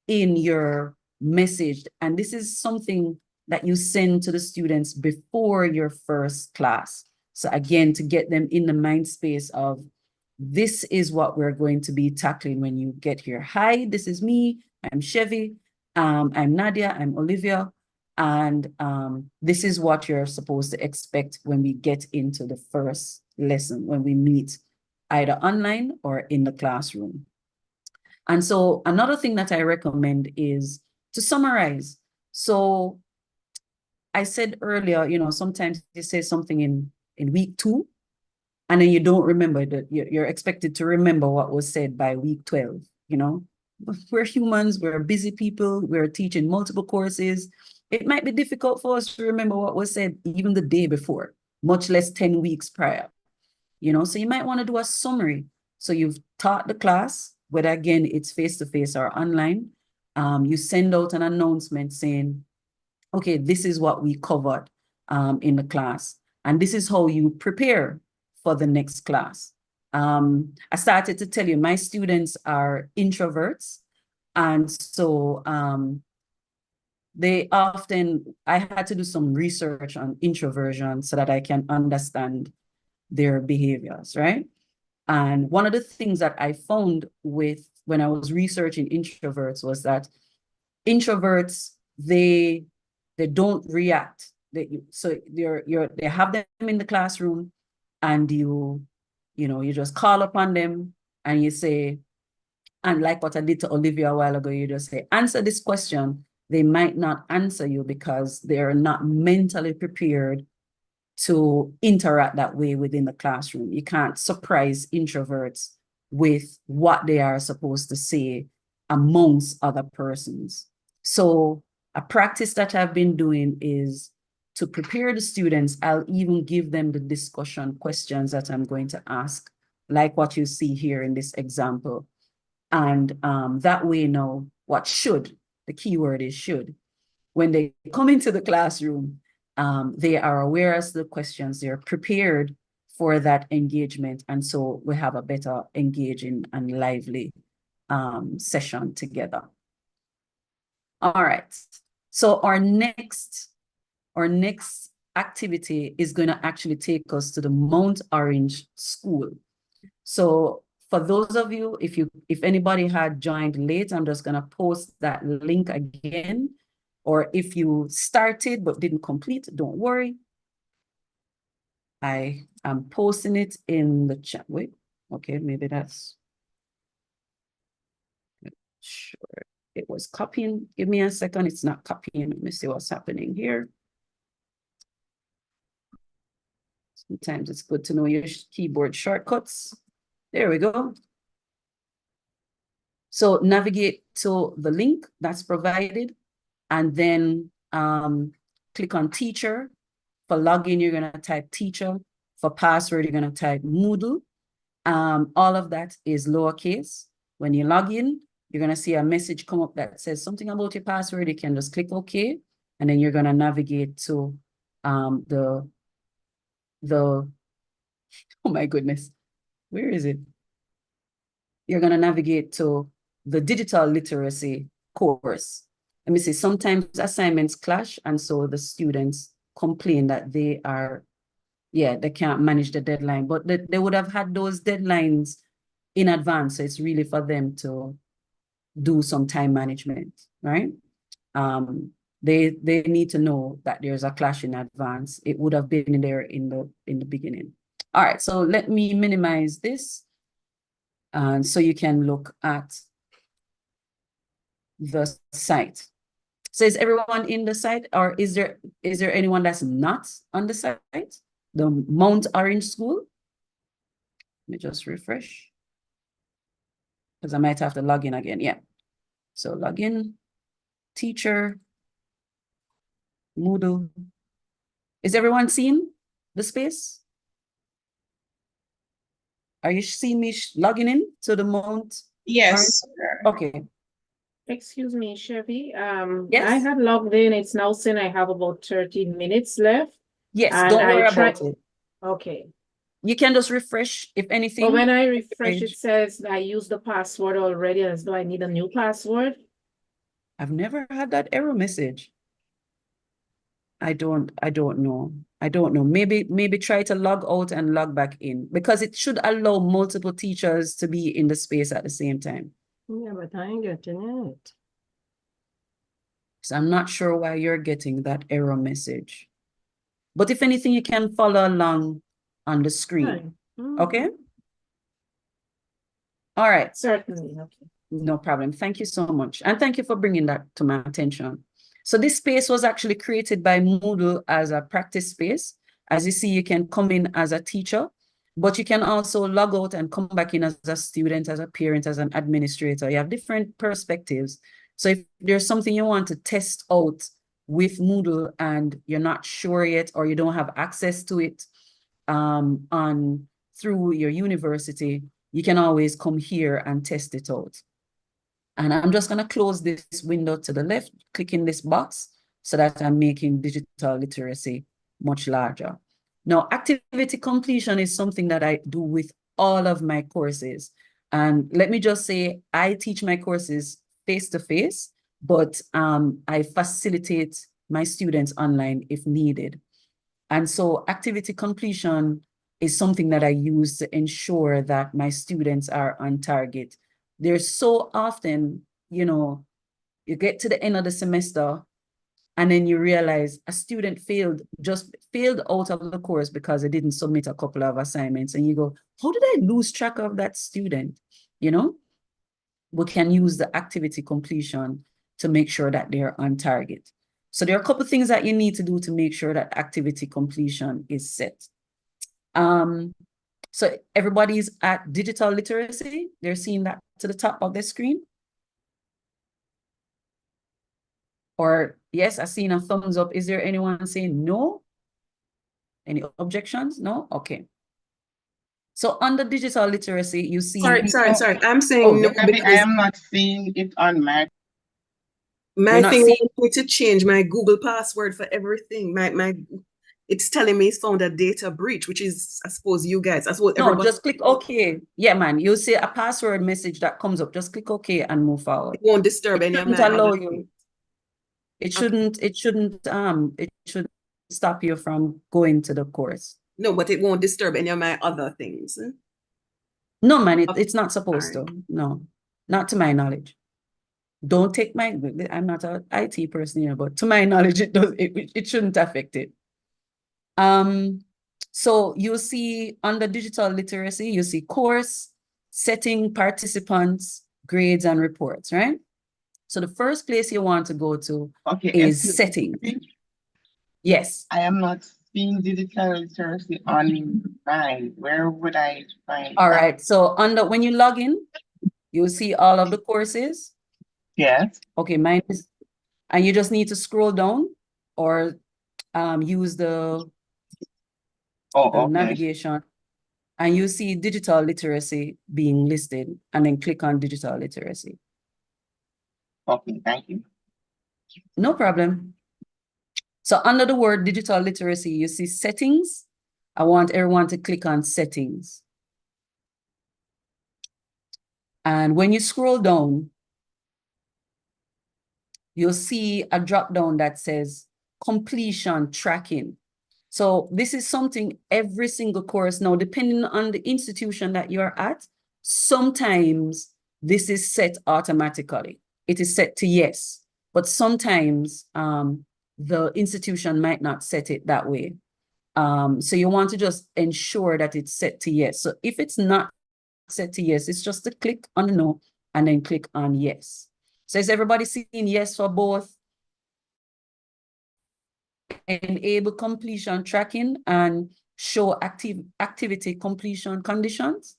in your message. And this is something that you send to the students before your first class. So again, to get them in the mind space of, this is what we're going to be tackling when you get here. Hi, this is me. I'm Chevy. I'm Nadia. I'm Olivia. And this is what you're supposed to expect when we get into the first lesson, when we meet either online or in the classroom. And so another thing that I recommend is to summarize. So I said earlier, you know, sometimes you say something in week 2, and then you don't remember that you're expected to remember what was said by week 12, you know. We're humans, we're busy people, we're teaching multiple courses. It might be difficult for us to remember what was said even the day before, much less 10 weeks prior, you know. So you might want to do a summary. So you've taught the class, whether again, it's face-to-face or online. You send out an announcement saying, okay, this is what we covered in the class. And this is how you prepare for the next class. I started to tell you, my students are introverts. And so I had to do some research on introversion so that I can understand their behaviors, right? And one of the things that I found when I was researching introverts was that introverts, they don't react. They have them in the classroom, and you just call upon them and you say, and like what I did to Olivia a while ago, you just say, answer this question. They might not answer you because they're not mentally prepared to interact that way within the classroom. You can't surprise introverts with what they are supposed to say amongst other persons. So a practice that I've been doing is to prepare the students. I'll even give them the discussion questions that I'm going to ask, like what you see here in this example. And that way now, the key word is should. When they come into the classroom, they are aware of the questions, they're prepared for that engagement. And so we have a better engaging and lively session together. All right. So our next activity is going to actually take us to the Mount Orange School. So for those of you, if anybody had joined late, I'm just going to post that link again. Or if you started but didn't complete, don't worry. I am posting it in the chat. Wait, okay, maybe that's sure. It was copying. Give me a second. It's not copying. Let me see what's happening here. Sometimes it's good to know your keyboard shortcuts. There we go. So navigate to the link that's provided, and then click on teacher. For login, you're going to type teacher. For password, you're going to type Moodle. All of that is lowercase. When you log in, you're going to see a message come up that says something about your password. You can just click OK, and then you're going to navigate to oh my goodness, where is it? You're going to navigate to the digital literacy course. Let me see, sometimes assignments clash, and so the students complain that they can't manage the deadline, but they would have had those deadlines in advance. So it's really for them to do some time management, right? They need to know that there's a clash in advance. It would have been there in the beginning. All right, so let me minimize this. And so you can look at the site. So is everyone in the site, or is there anyone that's not on the site? The Mount Orange School? Let me just refresh, because I might have to log in again. Yeah. So log in, teacher, Moodle. Is everyone seeing the space? Are you seeing me logging in to the Mount? Yes. Okay. Excuse me, Chevy. Yes. I had logged in. It's now saying I have about 13 minutes left. Yes, and don't worry about it. Okay. You can just refresh if anything. But when I refresh, it says I used the password already, as though I need a new password. I've never had that error message. I don't know. I don't know. Maybe try to log out and log back in, because it should allow multiple teachers to be in the space at the same time. Yeah, but I ain't getting it. So I'm not sure why you're getting that error message. But if anything, you can follow along on the screen. Okay? All right. Certainly. Okay. No problem. Thank you so much. And thank you for bringing that to my attention. So this space was actually created by Moodle as a practice space. As you see, you can come in as a teacher, but you can also log out and come back in as a student, as a parent, as an administrator. You have different perspectives. So if there's something you want to test out with Moodle and you're not sure yet, or you don't have access to it through your university, you can always come here and test it out. And I'm just going to close this window to the left, clicking this box, so that I'm making digital literacy much larger. Now, activity completion is something that I do with all of my courses. And let me just say, I teach my courses face-to-face, but I facilitate my students online if needed. And so activity completion is something that I use to ensure that my students are on target. There's so often, you get to the end of the semester and then you realize a student just failed out of the course because they didn't submit a couple of assignments. And you go, how did I lose track of that student? We can use the activity completion to make sure that they're on target. So there are a couple of things that you need to do to make sure that activity completion is set. So everybody's at digital literacy. They're seeing that to the top of the screen. Or yes, I've seen a thumbs up. Is there anyone saying no? Any objections? No? Okay. So under digital literacy, you see. Sorry. I'm saying no because I am not seeing it on my. My thing wants me to change my Google password for everything. It's telling me it's found a data breach, which is, I suppose, you guys. That's what everybody. No, just click OK. Yeah, man. You'll see a password message that comes up. Just click OK and move forward. It won't disturb any of my other things. It should stop you from going to the course. No, but it won't disturb any of my other things. No, man, it's not supposed to. No, not to my knowledge. Don't take I'm not an IT person here, but to my knowledge, it shouldn't affect it. So you'll see under digital literacy, you see course, setting, participants, grades, and reports, right? So the first place you want to go to is settings. Yes. I am not seeing digital literacy online. Where would I find All right. So when you log in, you'll see all of the courses. Yes. Okay, mine is, and you just need to scroll down or use the navigation, and you see digital literacy being listed, and then click on digital literacy. Okay, thank you. No problem. So under the word digital literacy, you see settings. I want everyone to click on settings. And when you scroll down, you'll see a drop down that says completion tracking. So this is something every single course now, depending on the institution that you're at, sometimes this is set automatically. It is set to yes, but sometimes the institution might not set it that way. So you want to just ensure that it's set to yes. So if it's not set to yes, it's just to click on the no and then click on yes. So is everybody seeing yes for both? Enable completion tracking and show activity completion conditions?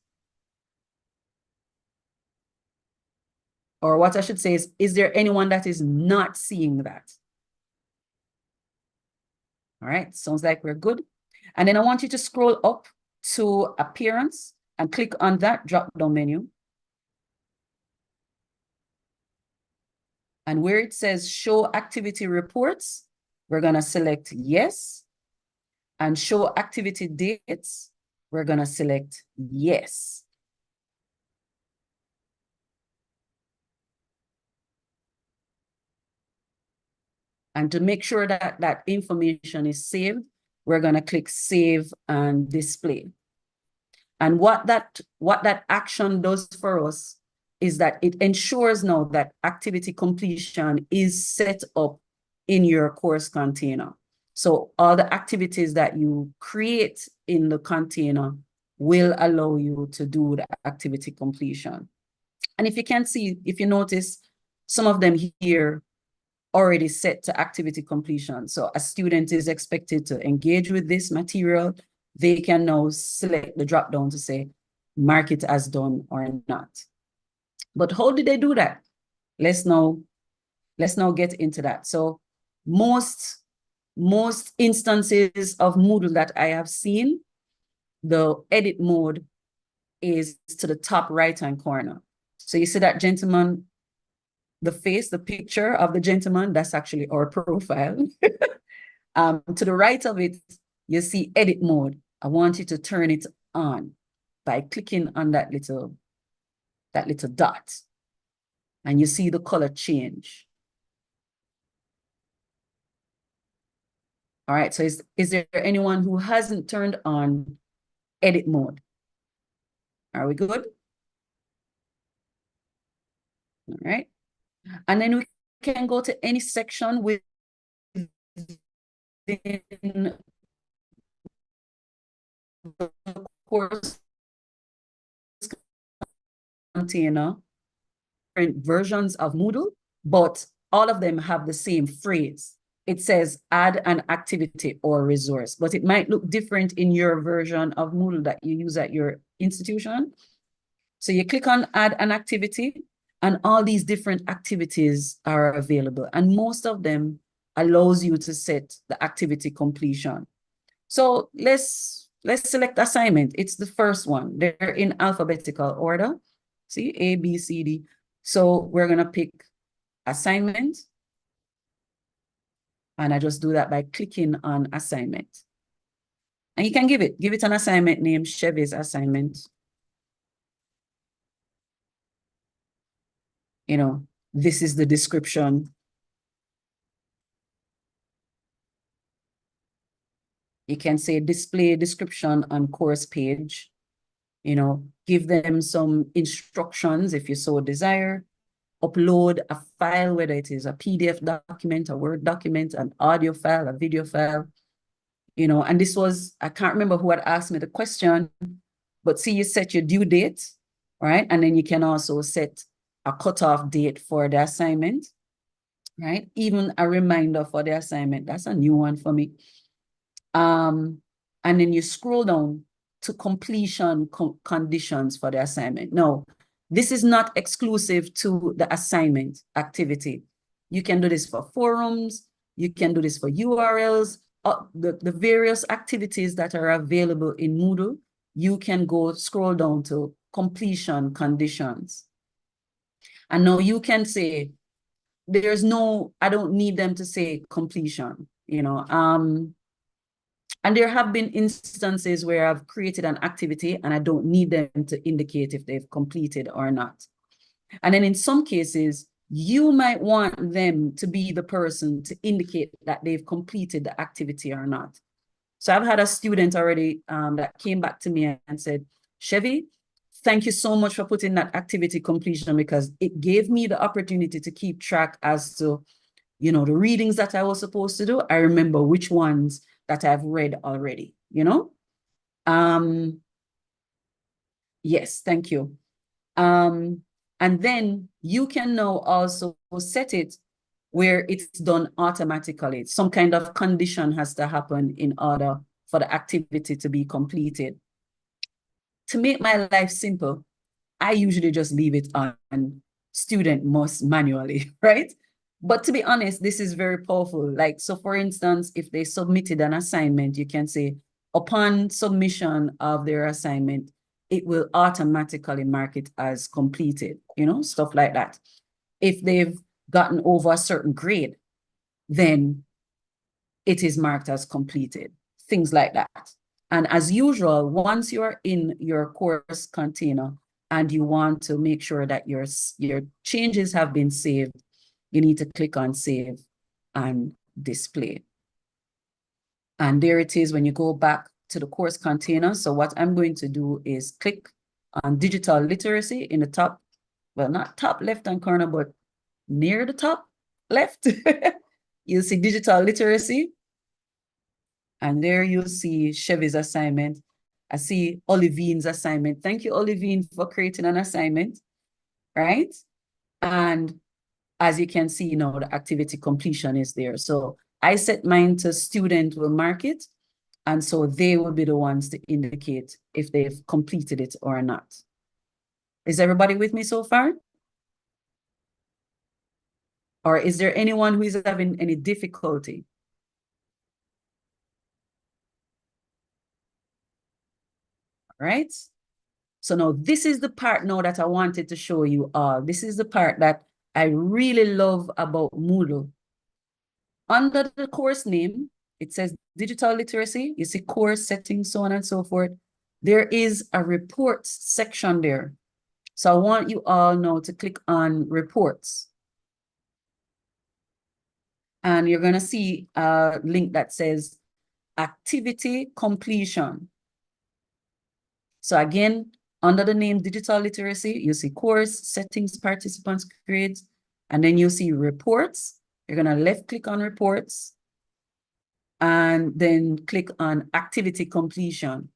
Or what I should say is there anyone that is not seeing that? All right, sounds like we're good. And then I want you to scroll up to appearance and click on that drop-down menu. And where it says show activity reports, we're going to select yes. And show activity dates, we're going to select yes. And to make sure that that information is saved, we're going to click save and display. And what that action does for us is that it ensures now that activity completion is set up in your course container. So all the activities that you create in the container will allow you to do the activity completion. And if you can see, if you notice, some of them here already set to activity completion. So a student is expected to engage with this material. They can now select the drop down to say, mark it as done or not. But how did they do that? Let's now get into that. So most instances of Moodle that I have seen, the edit mode is to the top right-hand corner. So you see that gentleman, the face, the picture of the gentleman, that's actually our profile. To the right of it, you see edit mode. I want you to turn it on by clicking on that little dot. And you see the color change. All right, so is there anyone who hasn't turned on edit mode? Are we good? All right. And then we can go to any section within the course container, different versions of Moodle, but all of them have the same phrase. It says add an activity or resource, but it might look different in your version of Moodle that you use at your institution. So you click on add an activity, and all these different activities are available. And most of them allows you to set the activity completion. So let's select assignment. It's the first one. They're in alphabetical order. See, A, B, C, D. So we're going to pick assignment. And I just do that by clicking on assignment. And you can give it an assignment name, Chevy's assignment. You know, this is the description. You can say display description on course page. You know, give them some instructions if you so desire. Upload a file, whether it is a PDF document, a Word document, an audio file, a video file. You know, and this was, I can't remember who had asked me the question, but see, you set your due date, right? And then you can also set a cutoff date for the assignment, right? Even a reminder for the assignment. That's a new one for me. And then you scroll down to completion conditions for the assignment. Now, this is not exclusive to the assignment activity. You can do this for forums. You can do this for URLs. The various activities that are available in Moodle, you can go scroll down to completion conditions. And now you can say, there's no, I don't need them to say completion, you know. And there have been instances where I've created an activity and I don't need them to indicate if they've completed or not. And then in some cases, you might want them to be the person to indicate that they've completed the activity or not. So I've had a student already that came back to me and said, Chevy, thank you so much for putting that activity completion, because it gave me the opportunity to keep track as to, you know, the readings that I was supposed to do. I remember which ones that I've read already, you know? Yes, thank you. And then you can now also set it where it's done automatically. Some kind of condition has to happen in order for the activity to be completed. To make my life simple, I usually just leave it on student must manually, right? But to be honest, this is very powerful. Like, so for instance, if they submitted an assignment, you can say, upon submission of their assignment, it will automatically mark it as completed, you know, stuff like that. If they've gotten over a certain grade, then it is marked as completed, things like that. And as usual, once you're in your course container and you want to make sure that your changes have been saved, you need to click on Save and Display. And there it is when you go back to the course container. So what I'm going to do is click on Digital Literacy in the top, well, not top left-hand corner, but near the top left. You'll see Digital Literacy. And there you'll see Chevy's assignment. I see Olivine's assignment. Thank you, Olivine, for creating an assignment, right? And as you can see, you know, the activity completion is there. So I set mine to student will mark it. And so they will be the ones to indicate if they've completed it or not. Is everybody with me so far? Or is there anyone who is having any difficulty? All right. So now this is the part now that I wanted to show you all. This is the part that I really love about Moodle. Under the course name, it says digital literacy. You see course settings, so on and so forth. There is a reports section there. So I want you all now to click on reports. And you're going to see a link that says activity completion. So again, under the name digital literacy, you see course, settings, participants, grades, and then you see reports. You're going to left click on reports and then click on activity completion.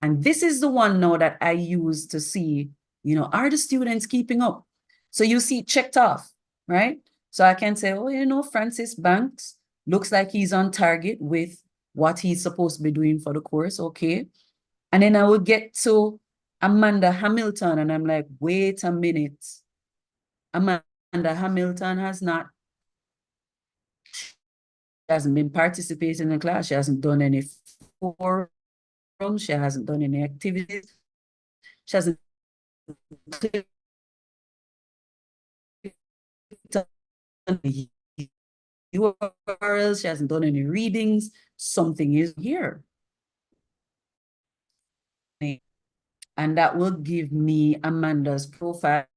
And this is the one now that I use to see, you know, are the students keeping up? So you see checked off, right? So I can say, oh, you know, Francis Banks looks like he's on target with what he's supposed to be doing for the course. Okay. And then I will get to Amanda Hamilton and I'm like, wait a minute. Amanda Hamilton has not, she hasn't been participating in the class. She hasn't done any forum. She hasn't done any activities. She hasn't clicked on the URLs. She hasn't done any readings. Something is here. And that will give me Amanda's profile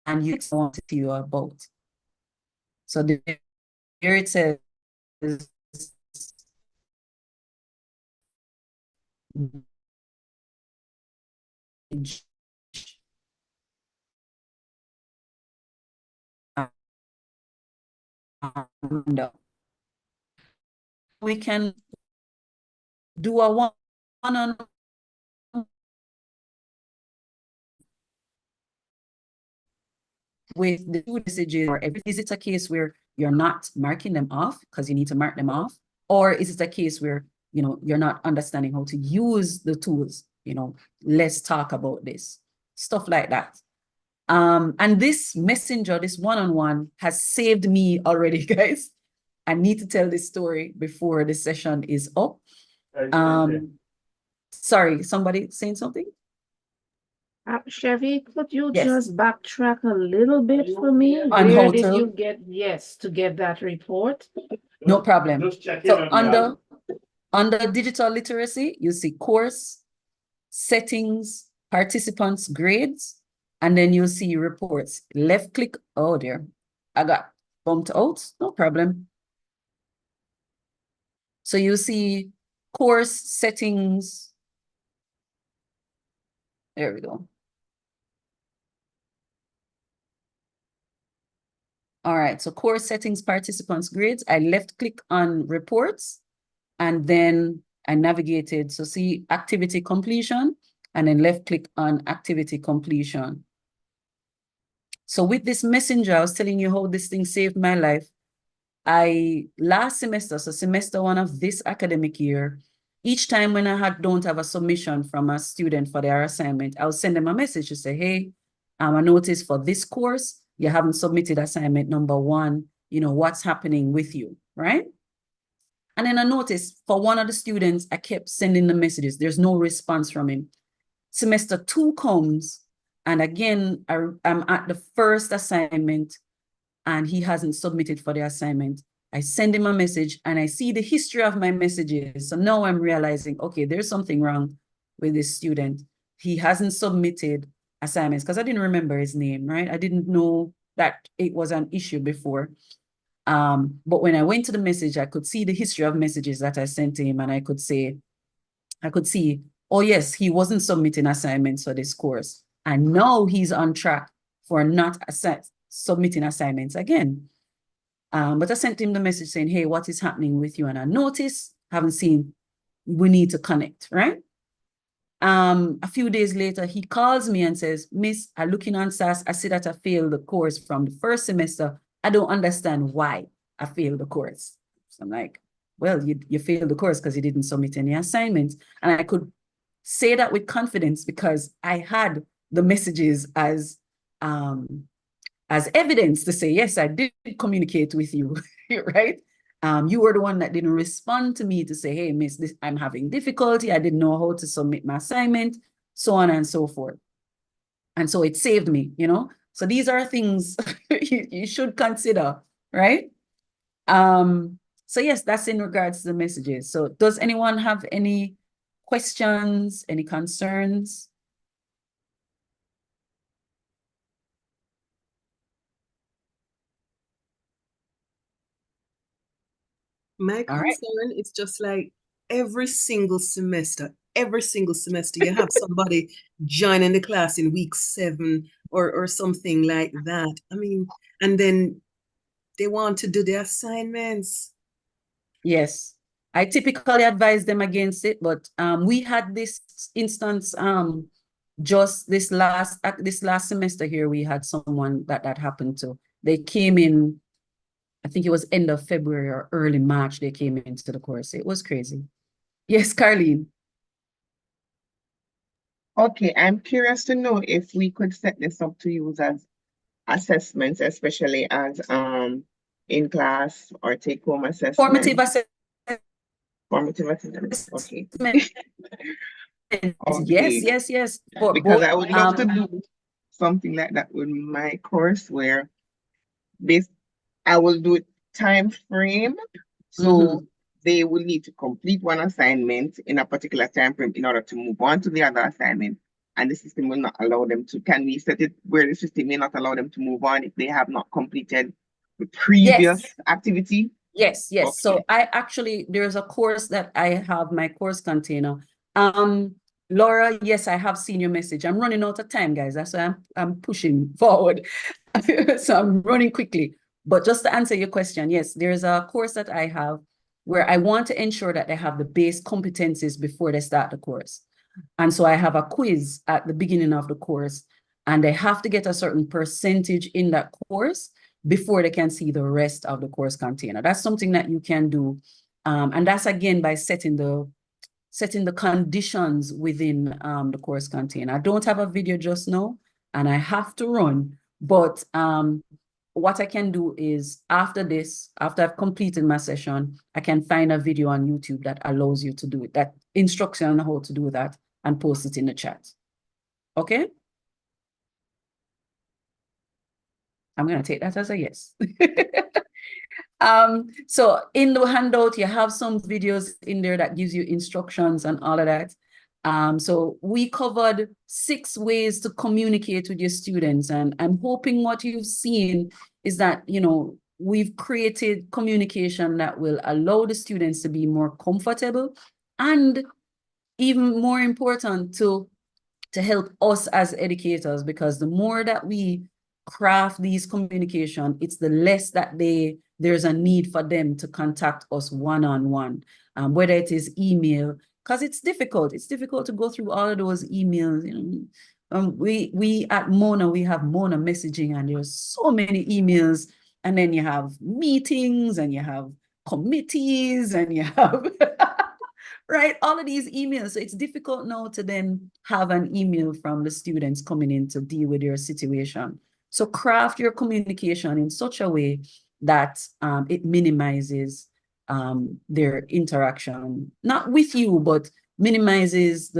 and you want to see you about. So here it says we can do a one-on-one with the two messages, or is it a case where you're not marking them off because you need to mark them off? Or is it a case where, you know, you're not understanding how to use the tools? You know, let's talk about this, stuff like that. And this messenger, this one-on-one has saved me already, guys. I need to tell this story before the session is up. Sorry, somebody saying something? Chevy, could you Yes. just backtrack a little bit for me? On Where how did to- you get, yes, to get that report? No problem. Just check it So on under digital literacy, you see course, settings, participants, grades. And then you'll see reports. Left click. Oh dear, I got bumped out. No problem. So you see course settings. There we go. All right, so course settings, participants, grades. I left click on reports and then I navigated. So see activity completion and then left click on activity completion. So with this messenger, I was telling you how this thing saved my life. Last semester, so semester 1 of this academic year, each time when I don't have a submission from a student for their assignment, I'll send them a message to say, hey, I noticed for this course, you haven't submitted assignment number 1, you know, what's happening with you, right? And then I noticed for one of the students, I kept sending the messages. There's no response from him. Semester 2 comes, and again, I'm at the first assignment, and he hasn't submitted for the assignment. I send him a message, and I see the history of my messages. So now I'm realizing, okay, there's something wrong with this student. He hasn't submitted assignments because I didn't remember his name, right? I didn't know that it was an issue before. But when I went to the message, I could see the history of messages that I sent to him, and I could see, oh yes, he wasn't submitting assignments for this course. And now he's on track for not submitting assignments again. But I sent him the message saying, hey, what is happening with you? And I noticed, haven't seen, we need to connect, right? A few days later, he calls me and says, Miss, I looking on SAS, I see that I failed the course from the first semester. I don't understand why I failed the course. So I'm like, well, you failed the course because you didn't submit any assignments. And I could say that with confidence because I had the messages as evidence to say, yes, I did communicate with you, right? You were the one that didn't respond to me to say, hey, miss, I'm having difficulty. I didn't know how to submit my assignment, so on and so forth. And so it saved me, you know? So these are things you should consider, right? So yes, that's in regards to the messages. So does anyone have any questions, any concerns? My concern is just like every single semester, you have somebody joining the class in week 7 or something like that. I mean, and then they want to do their assignments. Yes, I typically advise them against it, but we had this instance just this last semester here. We had someone that happened to. They came in, I think it was end of February or early March, they came into the course. It was crazy. Yes, Carleen. Okay, I'm curious to know if we could set this up to use as assessments, especially as in class or take home assessments. Formative assessment. Formative assessment. Okay. Yes. Because I would love to do something like that with my course where I will do it time frame. So they will need to complete one assignment in a particular time frame in order to move on to the other assignment. And the system will not allow them to. Can we set it where the system may not allow them to move on if they have not completed the previous activity? Yes. Okay. So there's a course that I have, my course container. Laura, yes, I have seen your message. I'm running out of time, guys. That's why I'm pushing forward. So I'm running quickly. But just to answer your question, yes, there's a course that I have where I want to ensure that they have the base competencies before they start the course. And so I have a quiz at the beginning of the course, and they have to get a certain percentage in that course before they can see the rest of the course container. That's something that you can do. And that's again by setting the conditions within the course container. I don't have a video just now, and I have to run, but what I can do is after I've completed my session, I can find a video on YouTube that allows you to do it, that instructs you on how to do that, and post it in the chat. Okay? I'm going to take that as a yes. So in the handout, you have some videos in there that gives you instructions and all of that. So we covered 6 ways to communicate with your students, and I'm hoping what you've seen is that, you know, we've created communication that will allow the students to be more comfortable, and even more important, to help us as educators, because the more that we craft these communication, it's the less that there's a need for them to contact us one-on-one, whether it is email, because it's difficult. It's difficult to go through all of those emails. You know, we at Mona, we have Mona messaging, and there's so many emails, and then you have meetings, and you have committees, and you have right, all of these emails. So it's difficult now to then have an email from the students coming in to deal with your situation. So craft your communication in such a way that it minimizes their interaction, not with you, but minimizes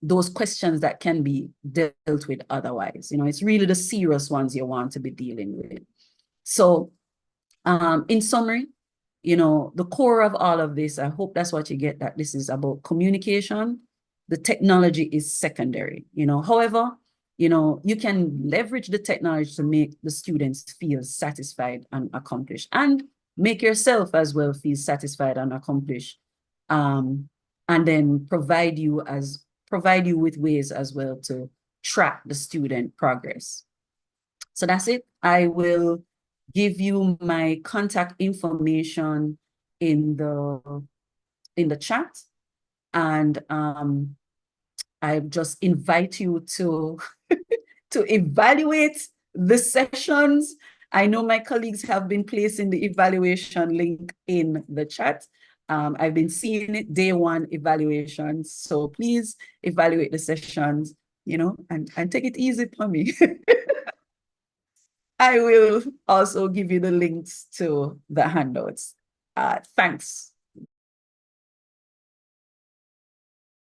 those questions that can be dealt with otherwise. You know, it's really the serious ones you want to be dealing with. So in summary, you know, the core of all of this, I hope that's what you get, that this is about communication. The technology is secondary, you know. However, you know, you can leverage the technology to make the students feel satisfied and accomplished, and make yourself as well feel satisfied and accomplished. And then provide you with ways as well to track the student progress. So that's it. I will give you my contact information in the chat, and I just invite you to to evaluate the sessions. I know my colleagues have been placing the evaluation link in the chat. I've been seeing it, day 1 evaluations. So please evaluate the sessions, you know, and take it easy for me. I will also give you the links to the handouts. Thanks.